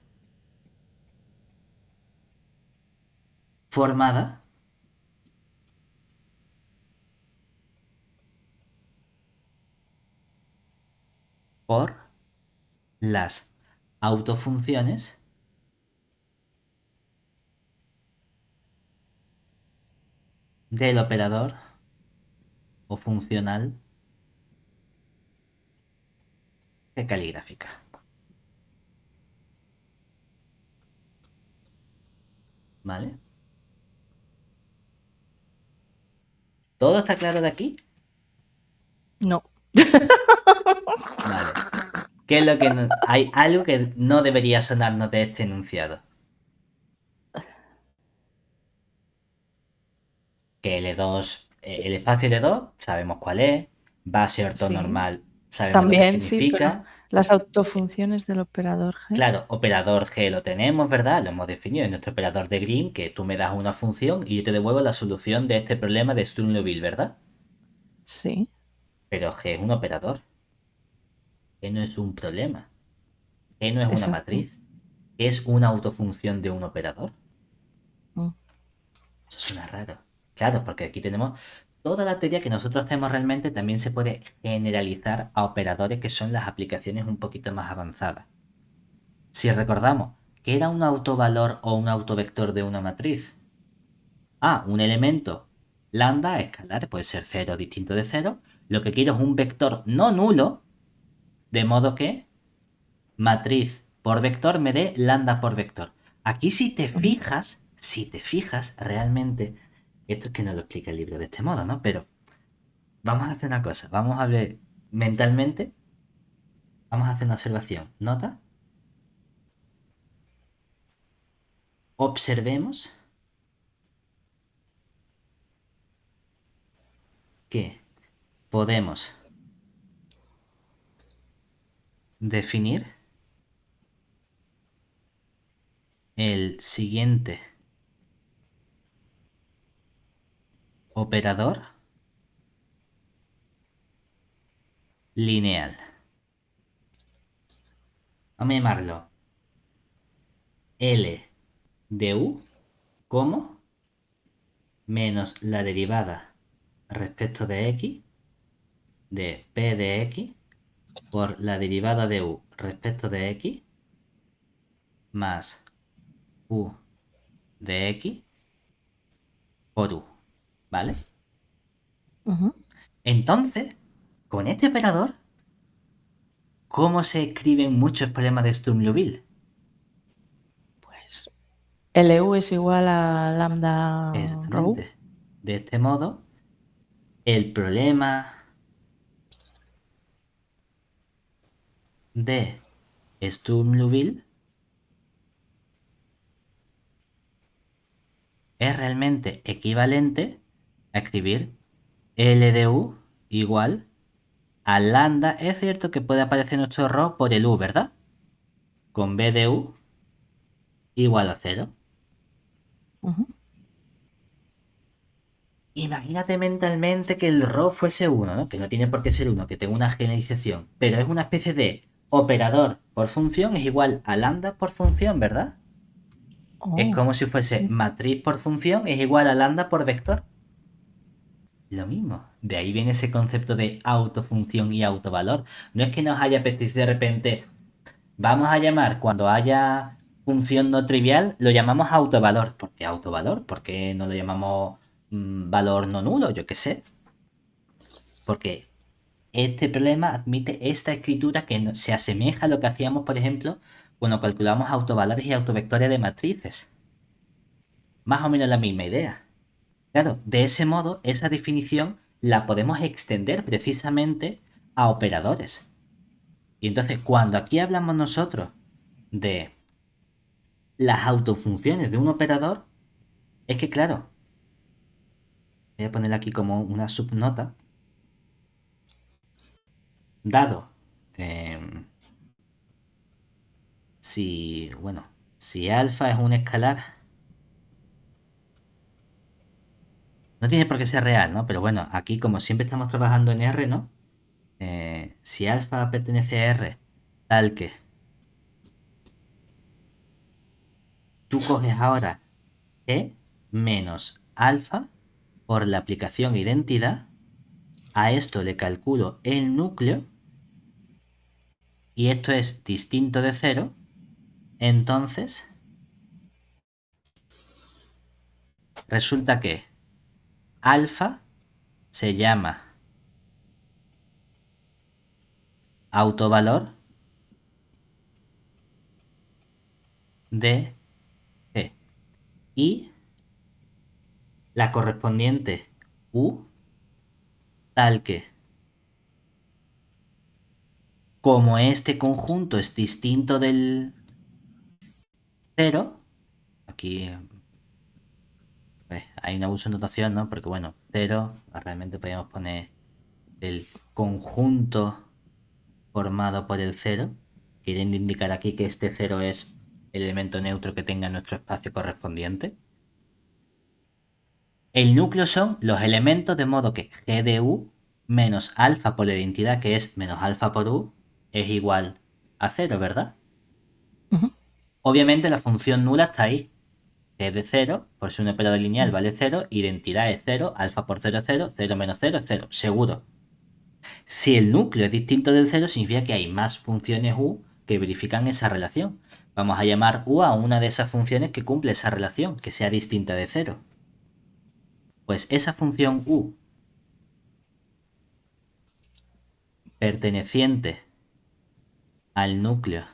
formada por las autofunciones del operador o funcional de caligráfica. ¿Vale? ¿Todo está claro de aquí? No. Vale. ¿Qué es lo que hay algo que no debería sonarnos de este enunciado? Que L2, el espacio L2, sabemos cuál es, base Sí. ortonormal, sabemos lo que También, sí, pero significa. las autofunciones del operador G. Claro, operador G lo tenemos, ¿verdad? Lo hemos definido en nuestro operador de Green, que tú me das una función y yo te devuelvo la solución de este problema de Sturm-Liouville, ¿verdad? Sí. Pero G es un operador. G no es un problema. G no es una Exacto. matriz. Es una autofunción de un operador. Mm. Eso suena raro. Claro, porque aquí tenemos toda la teoría que nosotros hacemos realmente también se puede generalizar a operadores que son las aplicaciones un poquito más avanzadas. Si recordamos, ¿qué era un autovalor o un autovector de una matriz? Un elemento lambda escalar, puede ser 0 distinto de 0. Lo que quiero es un vector no nulo, de modo que matriz por vector me dé lambda por vector. Aquí si te fijas realmente, esto es que no lo explica el libro de este modo, ¿no? Pero vamos a hacer una cosa, vamos a ver mentalmente, vamos a hacer una observación. ¿Nota? Observemos que podemos definir el siguiente operador lineal. Vamos a llamarlo L de U como menos la derivada respecto de X de P de X por la derivada de U respecto de X más U de X por U, ¿vale? Ujú. Entonces, con este operador, ¿cómo se escriben muchos problemas de Sturm-Liouville? Pues LU es igual a lambda rho. Exactamente. De este modo, el problema de Sturm-Liouville es realmente equivalente a escribir L de U igual a lambda. Es cierto que puede aparecer nuestro error por el U, ¿verdad? Con B de U igual a 0. Ujú. Imagínate mentalmente que el RO fuese 1, ¿no? Que no tiene por qué ser 1, que tenga una generalización. Pero es una especie de operador por función es igual a lambda por función, ¿verdad? Es Oh, como si fuese sí. matriz por función es igual a lambda por vector. Lo mismo. De ahí viene ese concepto de autofunción y autovalor. No es que nos haya apetecido de repente, vamos a llamar cuando haya función no trivial, lo llamamos autovalor. ¿Por qué autovalor? ¿Por qué no lo llamamos valor no nulo? Yo qué sé. Porque este problema admite esta escritura que se asemeja a lo que hacíamos, por ejemplo, cuando calculamos autovalores y autovectores de matrices. Más o menos la misma idea. Claro, de ese modo, esa definición la podemos extender precisamente a operadores. Y entonces, cuando aquí hablamos nosotros de las autofunciones de un operador, es que, claro, voy a poner aquí como una subnota, dado si, bueno, si alfa es un escalar, no tiene por qué ser real, ¿no? Pero bueno, aquí como siempre estamos trabajando en R, ¿no? Si alfa pertenece a R, tal que tú coges ahora G menos alfa por la aplicación identidad, a esto le calculo el núcleo y esto es distinto de cero, entonces resulta que alfa se llama autovalor de G y la correspondiente U tal que como este conjunto es distinto del cero, aquí hay un abuso de notación, ¿no? Porque bueno, cero, realmente podríamos poner el conjunto formado por el cero, queriendo indicar aquí que este cero es el elemento neutro que tenga nuestro espacio correspondiente. El núcleo son los elementos, de modo que G de U menos alfa por la identidad, que es menos alfa por U, es igual a cero, ¿verdad? Ujú. Obviamente la función nula está ahí. G de 0, por si un operador lineal vale 0, identidad es 0, alfa por 0 es 0, 0 menos 0 es 0, seguro. Si el núcleo es distinto del 0, significa que hay más funciones U que verifican esa relación. Vamos a llamar U a una de esas funciones que cumple esa relación, que sea distinta de 0. Pues esa función U perteneciente al núcleo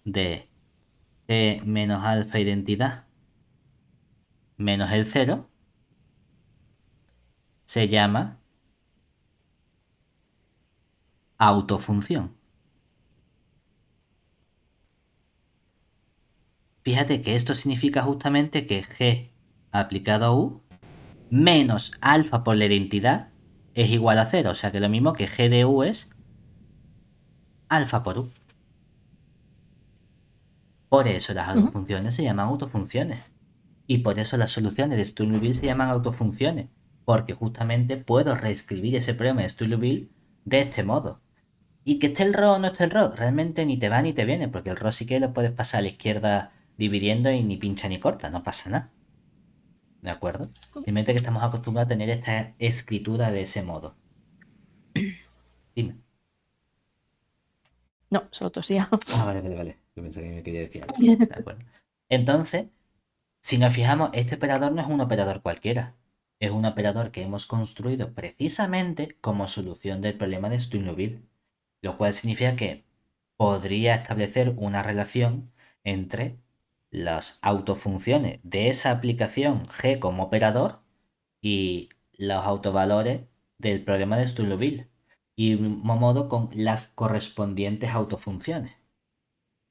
de G menos alfa identidad menos el 0 se llama autofunción. Fíjate que esto significa justamente que G aplicado a U menos alfa por la identidad es igual a 0. O sea que lo mismo que G de U es alfa por U. Por eso las Ujú. autofunciones se llaman autofunciones. Y por eso las soluciones de Sturm-Liouville se llaman autofunciones. Porque justamente puedo reescribir ese problema de Sturm-Liouville de este modo. Y que esté el RO o no esté el RO, realmente ni te va ni te viene, porque el RO sí que lo puedes pasar a la izquierda dividiendo y ni pincha ni corta, no pasa nada. ¿De acuerdo? Simplemente que estamos acostumbrados a tener esta escritura de ese modo. Dime. No, solo tosía. Ah, vale. Yo pensé que me quería decir algo. De acuerdo. Entonces, si nos fijamos, este operador no es un operador cualquiera. Es un operador que hemos construido precisamente como solución del problema de Sturm-Liouville, lo cual significa que podría establecer una relación entre las autofunciones de esa aplicación G como operador y los autovalores del problema de Sturm-Liouville, y de un modo con las correspondientes autofunciones,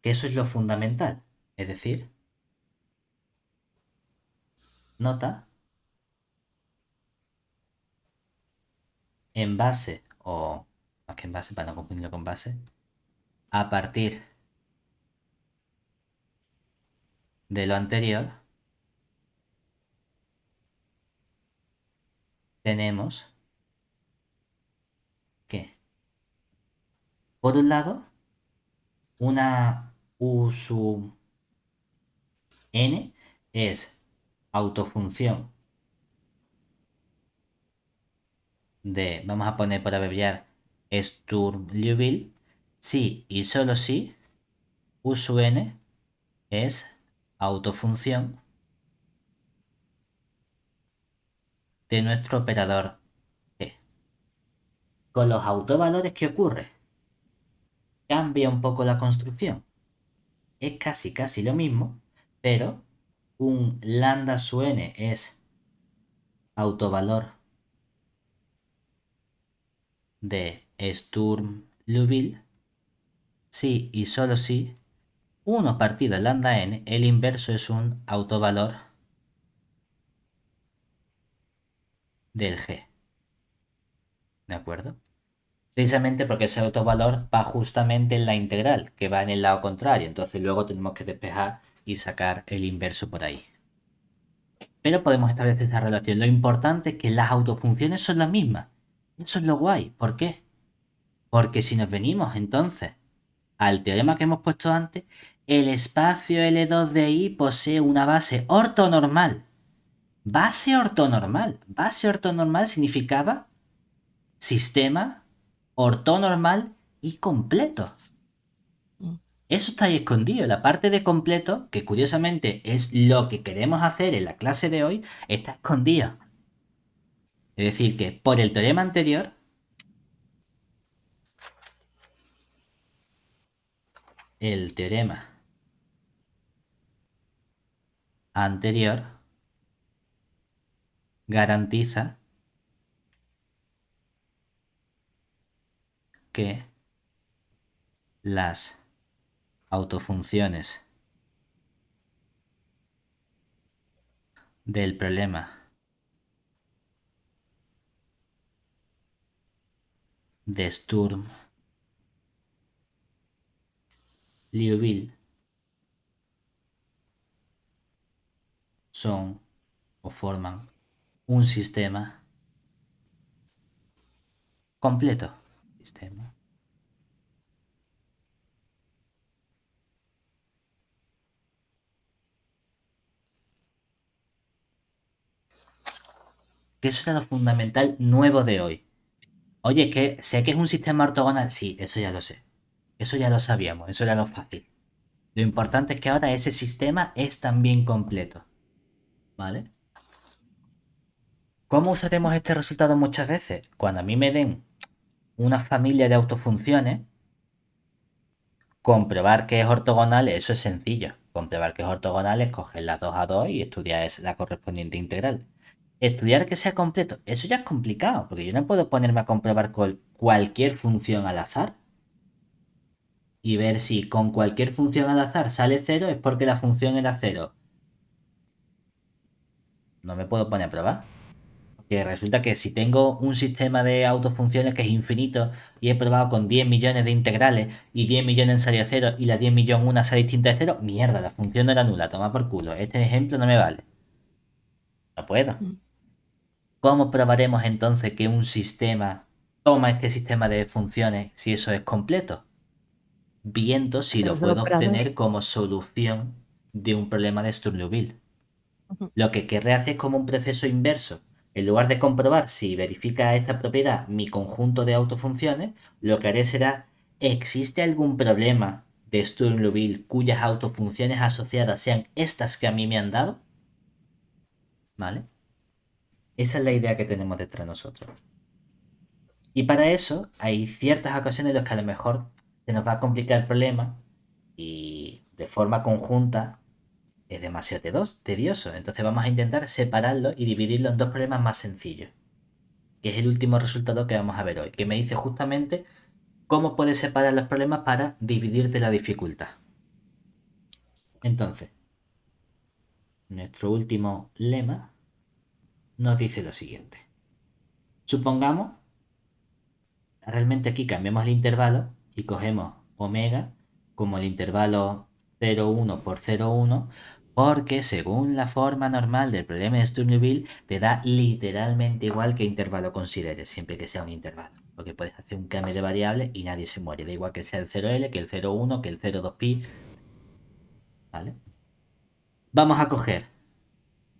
que eso es lo fundamental. Es decir, nota en base, o más que en base para no confundirlo con base, a partir de lo anterior, tenemos que, por un lado, una U sub n es autofunción de, vamos a poner por abreviar, Sturm-Liouville, si y solo si U sub n es autofunción de nuestro operador G. Con los autovalores, ¿qué ocurre? Cambia un poco la construcción. Es casi lo mismo, pero un lambda sub n es autovalor de Sturm-Liouville si y solo si 1 partido lambda n, el inverso es un autovalor del G. ¿De acuerdo? Precisamente porque ese autovalor va justamente en la integral, que va en el lado contrario. Entonces luego tenemos que despejar y sacar el inverso por ahí. Pero podemos establecer esa relación. Lo importante es que las autofunciones son las mismas. Eso es lo guay. ¿Por qué? Porque si nos venimos entonces al teorema que hemos puesto antes, el espacio L2 de I posee una base ortonormal. Base ortonormal. Base ortonormal significaba sistema ortonormal y completo. Eso está ahí escondido. La parte de completo, que curiosamente es lo que queremos hacer en la clase de hoy, está escondido. Es decir, que por el teorema anterior, el teorema anterior garantiza que las autofunciones del problema de Sturm-Liouville son o forman un sistema completo. Sistema. Que eso era lo fundamental nuevo de hoy. Oye, que sé que es un sistema ortogonal. Sí, eso ya lo sé. Eso ya lo sabíamos, eso era lo fácil. Lo importante es que ahora ese sistema es también completo. ¿Vale? ¿Cómo usaremos este resultado muchas veces? Cuando a mí me den una familia de autofunciones, comprobar que es ortogonal, eso es sencillo. Comprobar que es ortogonal es coger las 2 a 2 y estudiar la correspondiente integral. Estudiar que sea completo, eso ya es complicado, porque yo no puedo ponerme a comprobar con cualquier función al azar y ver si con cualquier función al azar sale 0 es porque la función era 0. No me puedo poner a probar. Que resulta que si tengo un sistema de autofunciones que es infinito y he probado con 10 millones de integrales y 10 millones en salido 0 y la 10 millones una sale distinta de 0, mierda, la función no era nula, toma por culo. Este ejemplo no me vale. No puedo. ¿Cómo probaremos entonces que un sistema toma este sistema de funciones si eso es completo? Viendo si lo Través del puedo operador. obtener como solución de un problema de Sturm-Liouville. Lo que querré hacer es como un proceso inverso. En lugar de comprobar si verifica esta propiedad mi conjunto de autofunciones, lo que haré será, ¿existe algún problema de Sturm-Liouville cuyas autofunciones asociadas sean estas que a mí me han dado? ¿Vale? Esa es la idea que tenemos detrás de nosotros. Y para eso hay ciertas ocasiones en las que a lo mejor se nos va a complicar el problema y de forma conjunta es demasiado tedioso. Entonces vamos a intentar separarlo y dividirlo en dos problemas más sencillos, que es el último resultado que vamos a ver hoy, que me dice justamente cómo puedes separar los problemas para dividirte la dificultad. Entonces, nuestro último lema nos dice lo siguiente. Supongamos, realmente aquí cambiamos el intervalo y cogemos omega como el intervalo 0,1 por 0,1, porque según la forma normal del problema de Sturm-Liouville te da literalmente igual qué intervalo consideres, siempre que sea un intervalo. Porque puedes hacer un cambio de variable y nadie se muere. Da igual que sea el 0L, que el 0,1, que el 0,2pi. ¿Vale? Vamos a coger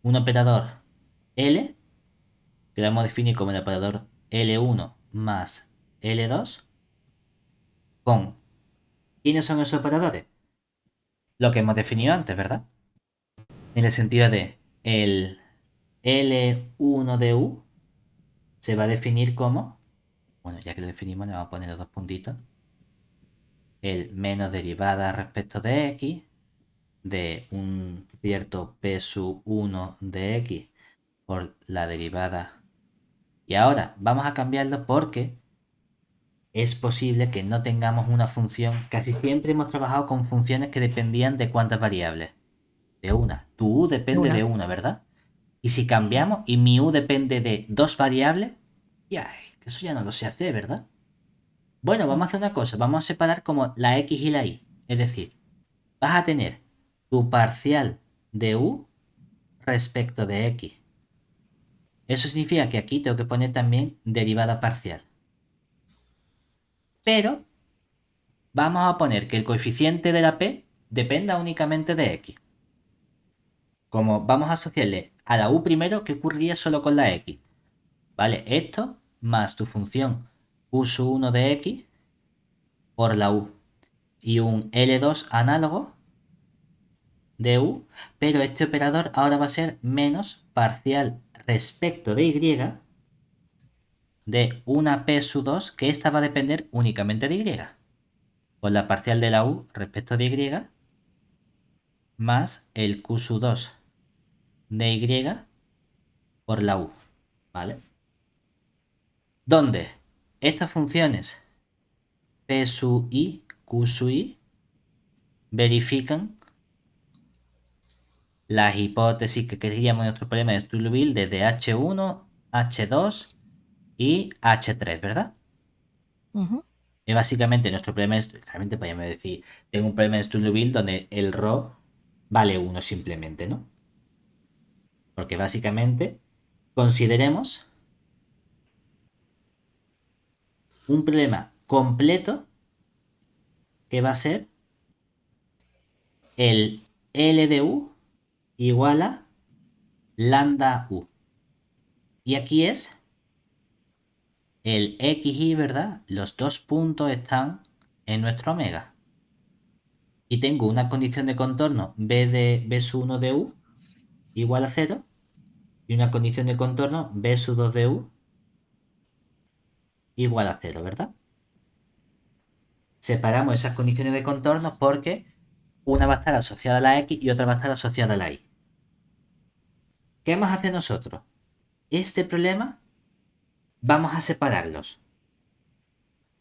un operador L, que lo vamos a definir como el operador L1 más L2, con... ¿Quiénes son esos operadores? Lo que hemos definido antes, ¿verdad? En el sentido de el L1 de U se va a definir como, bueno, ya que lo definimos, le vamos a poner los dos puntitos, el menos derivada respecto de X de un cierto P sub 1 de X por la derivada. Y ahora vamos a cambiarlo porque es posible que no tengamos una función. Casi siempre hemos trabajado con funciones que dependían de cuántas variables. De una. Tu u depende de una, ¿verdad? Y si cambiamos y mi u depende de dos variables, ya, eso ya no lo sé hacer, ¿verdad? Bueno, vamos a hacer una cosa. Vamos a separar como la x y la y. Es decir, vas a tener tu parcial de u respecto de x. Eso significa que aquí tengo que poner también derivada parcial. Pero vamos a poner que el coeficiente de la p dependa únicamente de x. Como vamos a asociarle a la u primero, ¿qué ocurriría solo con la x? Vale, esto más tu función u sub 1 de x por la u. Y un L2 análogo de u, pero este operador ahora va a ser menos parcial respecto de y de una p sub 2, que esta va a depender únicamente de y. Por la parcial de la u respecto de y más el q sub 2 de y por la u. ¿Vale? Donde estas funciones p sub i, q sub i verifican las hipótesis que queríamos en nuestro problema de Sturm-Liouville desde H1, H2 y H3, ¿verdad? Y básicamente nuestro problema es, realmente podríamos decir, tengo un problema de Sturm-Liouville donde el ρ vale 1 simplemente, ¿no? Porque básicamente consideremos un problema completo que va a ser el L de U igual a lambda U. Y aquí es el XY, ¿verdad? Los dos puntos están en nuestro omega. Y tengo una condición de contorno B de B sub 1 de U igual a 0 y una condición de contorno B sub 2 de U igual a 0, ¿verdad? Separamos esas condiciones de contorno porque una va a estar asociada a la X y otra va a estar asociada a la Y. ¿Qué vamos a hacer nosotros? Este problema vamos a separarlos.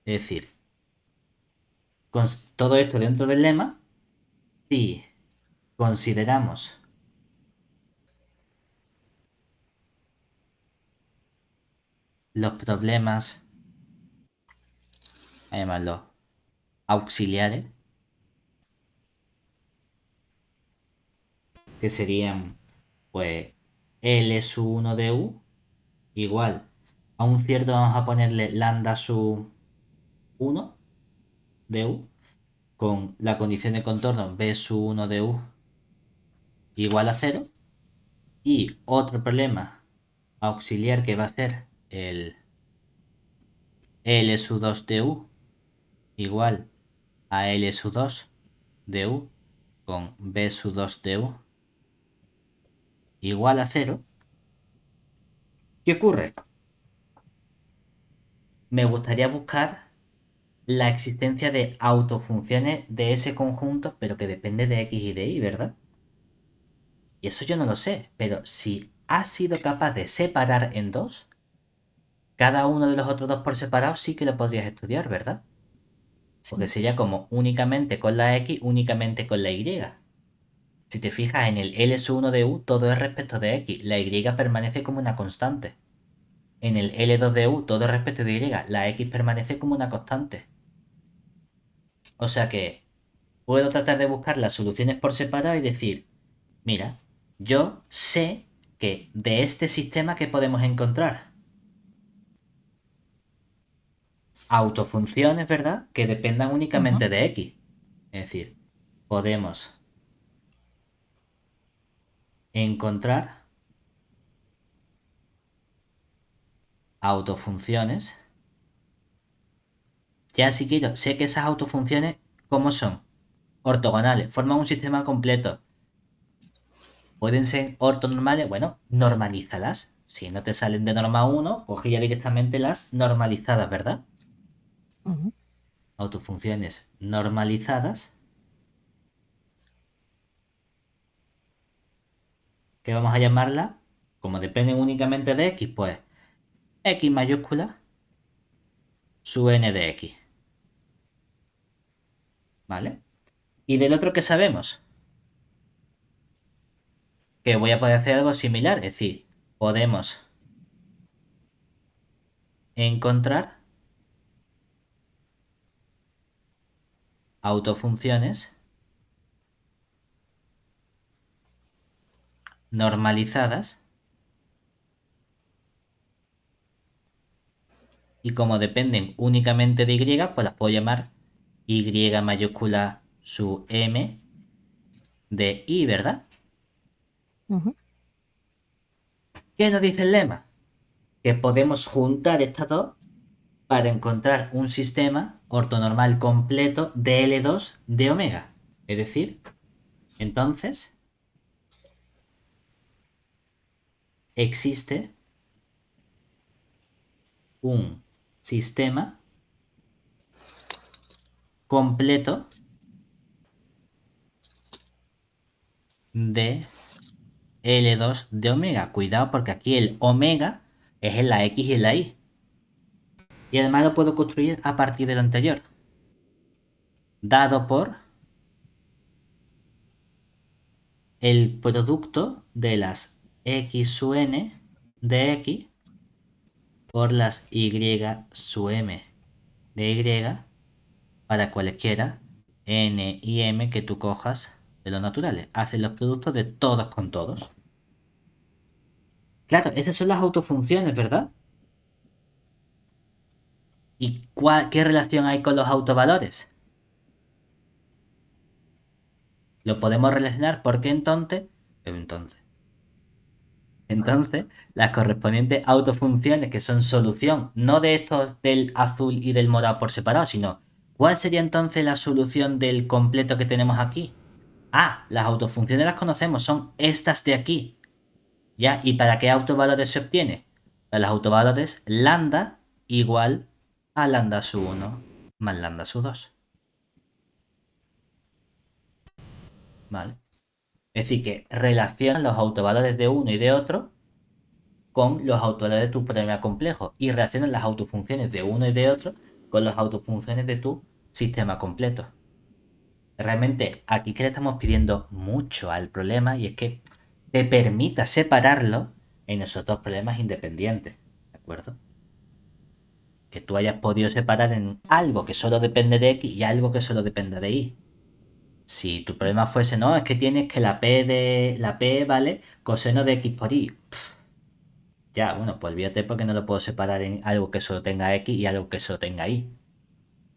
Es decir, con todo esto dentro del lema, si consideramos los problemas, llamarlos auxiliares, que serían pues L sub 1 de U igual a un cierto, vamos a ponerle lambda sub 1 de U con la condición de contorno B sub 1 de U igual a 0 y otro problema auxiliar que va a ser el L sub 2 de U igual a L sub 2 de U con B sub 2 de U igual a 0. ¿Qué ocurre? Me gustaría buscar la existencia de autofunciones de ese conjunto, pero que depende de X y de Y, ¿verdad? Y eso yo no lo sé, pero si has sido capaz de separar en dos, cada uno de los otros dos por separado sí que lo podrías estudiar, ¿verdad? Porque Sí. sería como únicamente con la X, únicamente con la Y. Si te fijas en el L1 de U, todo es respecto de X, la Y permanece como una constante. En el L2 de U, todo es respecto de Y, la X permanece como una constante. O sea que puedo tratar de buscar las soluciones por separado y decir, mira, yo sé que de este sistema que podemos encontrar autofunciones, ¿verdad? Que dependan Ujú. únicamente de X. Es decir, podemos encontrar autofunciones. Ya si quiero, sé que esas autofunciones, ¿cómo son? Ortogonales, forman un sistema completo. Pueden ser ortonormales, bueno, normalízalas. Si no te salen de norma 1, coge ya directamente las normalizadas, ¿verdad? Ujú. Autofunciones normalizadas. ¿Qué vamos a llamarla? Como dependen únicamente de X, pues X mayúscula su n de X. ¿Vale? Y del otro que sabemos, que voy a poder hacer algo similar, es decir, podemos encontrar autofunciones normalizadas y como dependen únicamente de Y, pues las puedo llamar Y mayúscula su m de Y, ¿verdad? Ujú. ¿Qué nos dice el lema? Que podemos juntar estas dos para encontrar un sistema ortonormal completo de L2 de omega. Es decir, entonces existe un sistema completo de L2 de omega. Cuidado porque aquí el omega es en la X y en la Y. Y además lo puedo construir a partir de lo anterior. Dado por el producto de las X su n de X por las Y su m de Y para cualesquiera n y m que tú cojas de los naturales. Haces los productos de todos con todos. Claro, esas son las autofunciones, ¿verdad? ¿Y qué relación hay con los autovalores? Lo podemos relacionar porque entonces, las correspondientes autofunciones que son solución, no de estos del azul y del morado por separado, sino ¿cuál sería entonces la solución del completo que tenemos aquí? Ah, las autofunciones las conocemos, son estas de aquí. ¿Ya? ¿Y para qué autovalores se obtiene? Para los autovalores lambda igual a lambda sub 1 más lambda sub 2. ¿Vale? Es decir, que relacionan los autovalores de uno y de otro con los autovalores de tu problema complejo y relacionan las autofunciones de uno y de otro con las autofunciones de tu sistema completo. Realmente aquí que le estamos pidiendo mucho al problema y es que te permita separarlo en esos dos problemas independientes. ¿De acuerdo? Que tú hayas podido separar en algo que solo depende de X y algo que solo depende de Y. Si tu problema fuese, no, es que tienes que la P vale coseno de X por Y. Ya, bueno, pues olvídate porque no lo puedo separar en algo que solo tenga X y algo que solo tenga Y.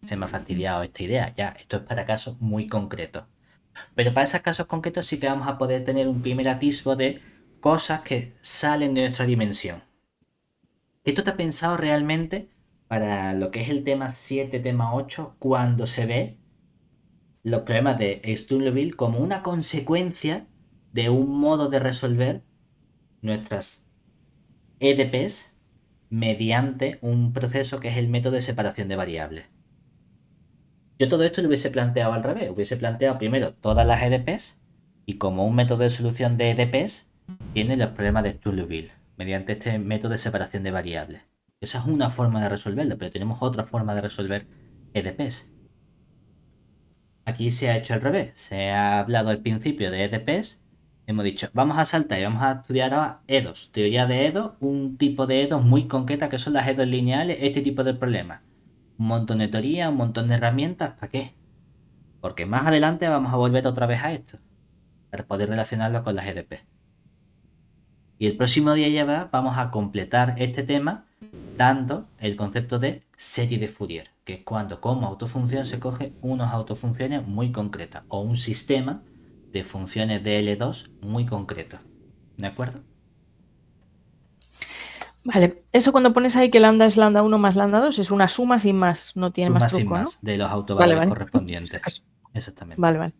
Se me ha fastidiado esta idea. Ya, esto es para casos muy concretos. Pero para esos casos concretos sí que vamos a poder tener un primer atisbo de cosas que salen de nuestra dimensión. Esto está pensado realmente para lo que es el tema 7, tema 8, cuando se ve los problemas de Sturleville como una consecuencia de un modo de resolver nuestras EDPs mediante un proceso que es el método de separación de variables. Yo todo esto lo hubiese planteado al revés. Hubiese planteado primero todas las EDPs y como un método de solución de EDPs tiene los problemas de Sturleville mediante este método de separación de variables. Esa es una forma de resolverlo, pero tenemos otra forma de resolver EDPs. Aquí se ha hecho al revés. Se ha hablado al principio de EDPs. Hemos dicho, vamos a saltar y vamos a estudiar ahora EDOs. Teoría de EDOs, un tipo de EDOs muy concreta que son las EDOs lineales, este tipo de problemas. Un montón de teoría, un montón de herramientas. ¿Para qué? Porque más adelante vamos a volver otra vez a esto. Para poder relacionarlo con las EDP. Y el próximo día ya vamos a completar este tema dando el concepto de serie de Fourier, que es cuando como autofunción se coge unas autofunciones muy concretas o un sistema de funciones de L2 muy concreto. ¿De acuerdo? Vale, eso cuando pones ahí que lambda es lambda 1 más lambda 2 es una suma sin más, no tiene más Suma sin truco, ¿no? más de los Vale, autovalores vale. correspondientes. Si acaso. Exactamente. Vale, vale.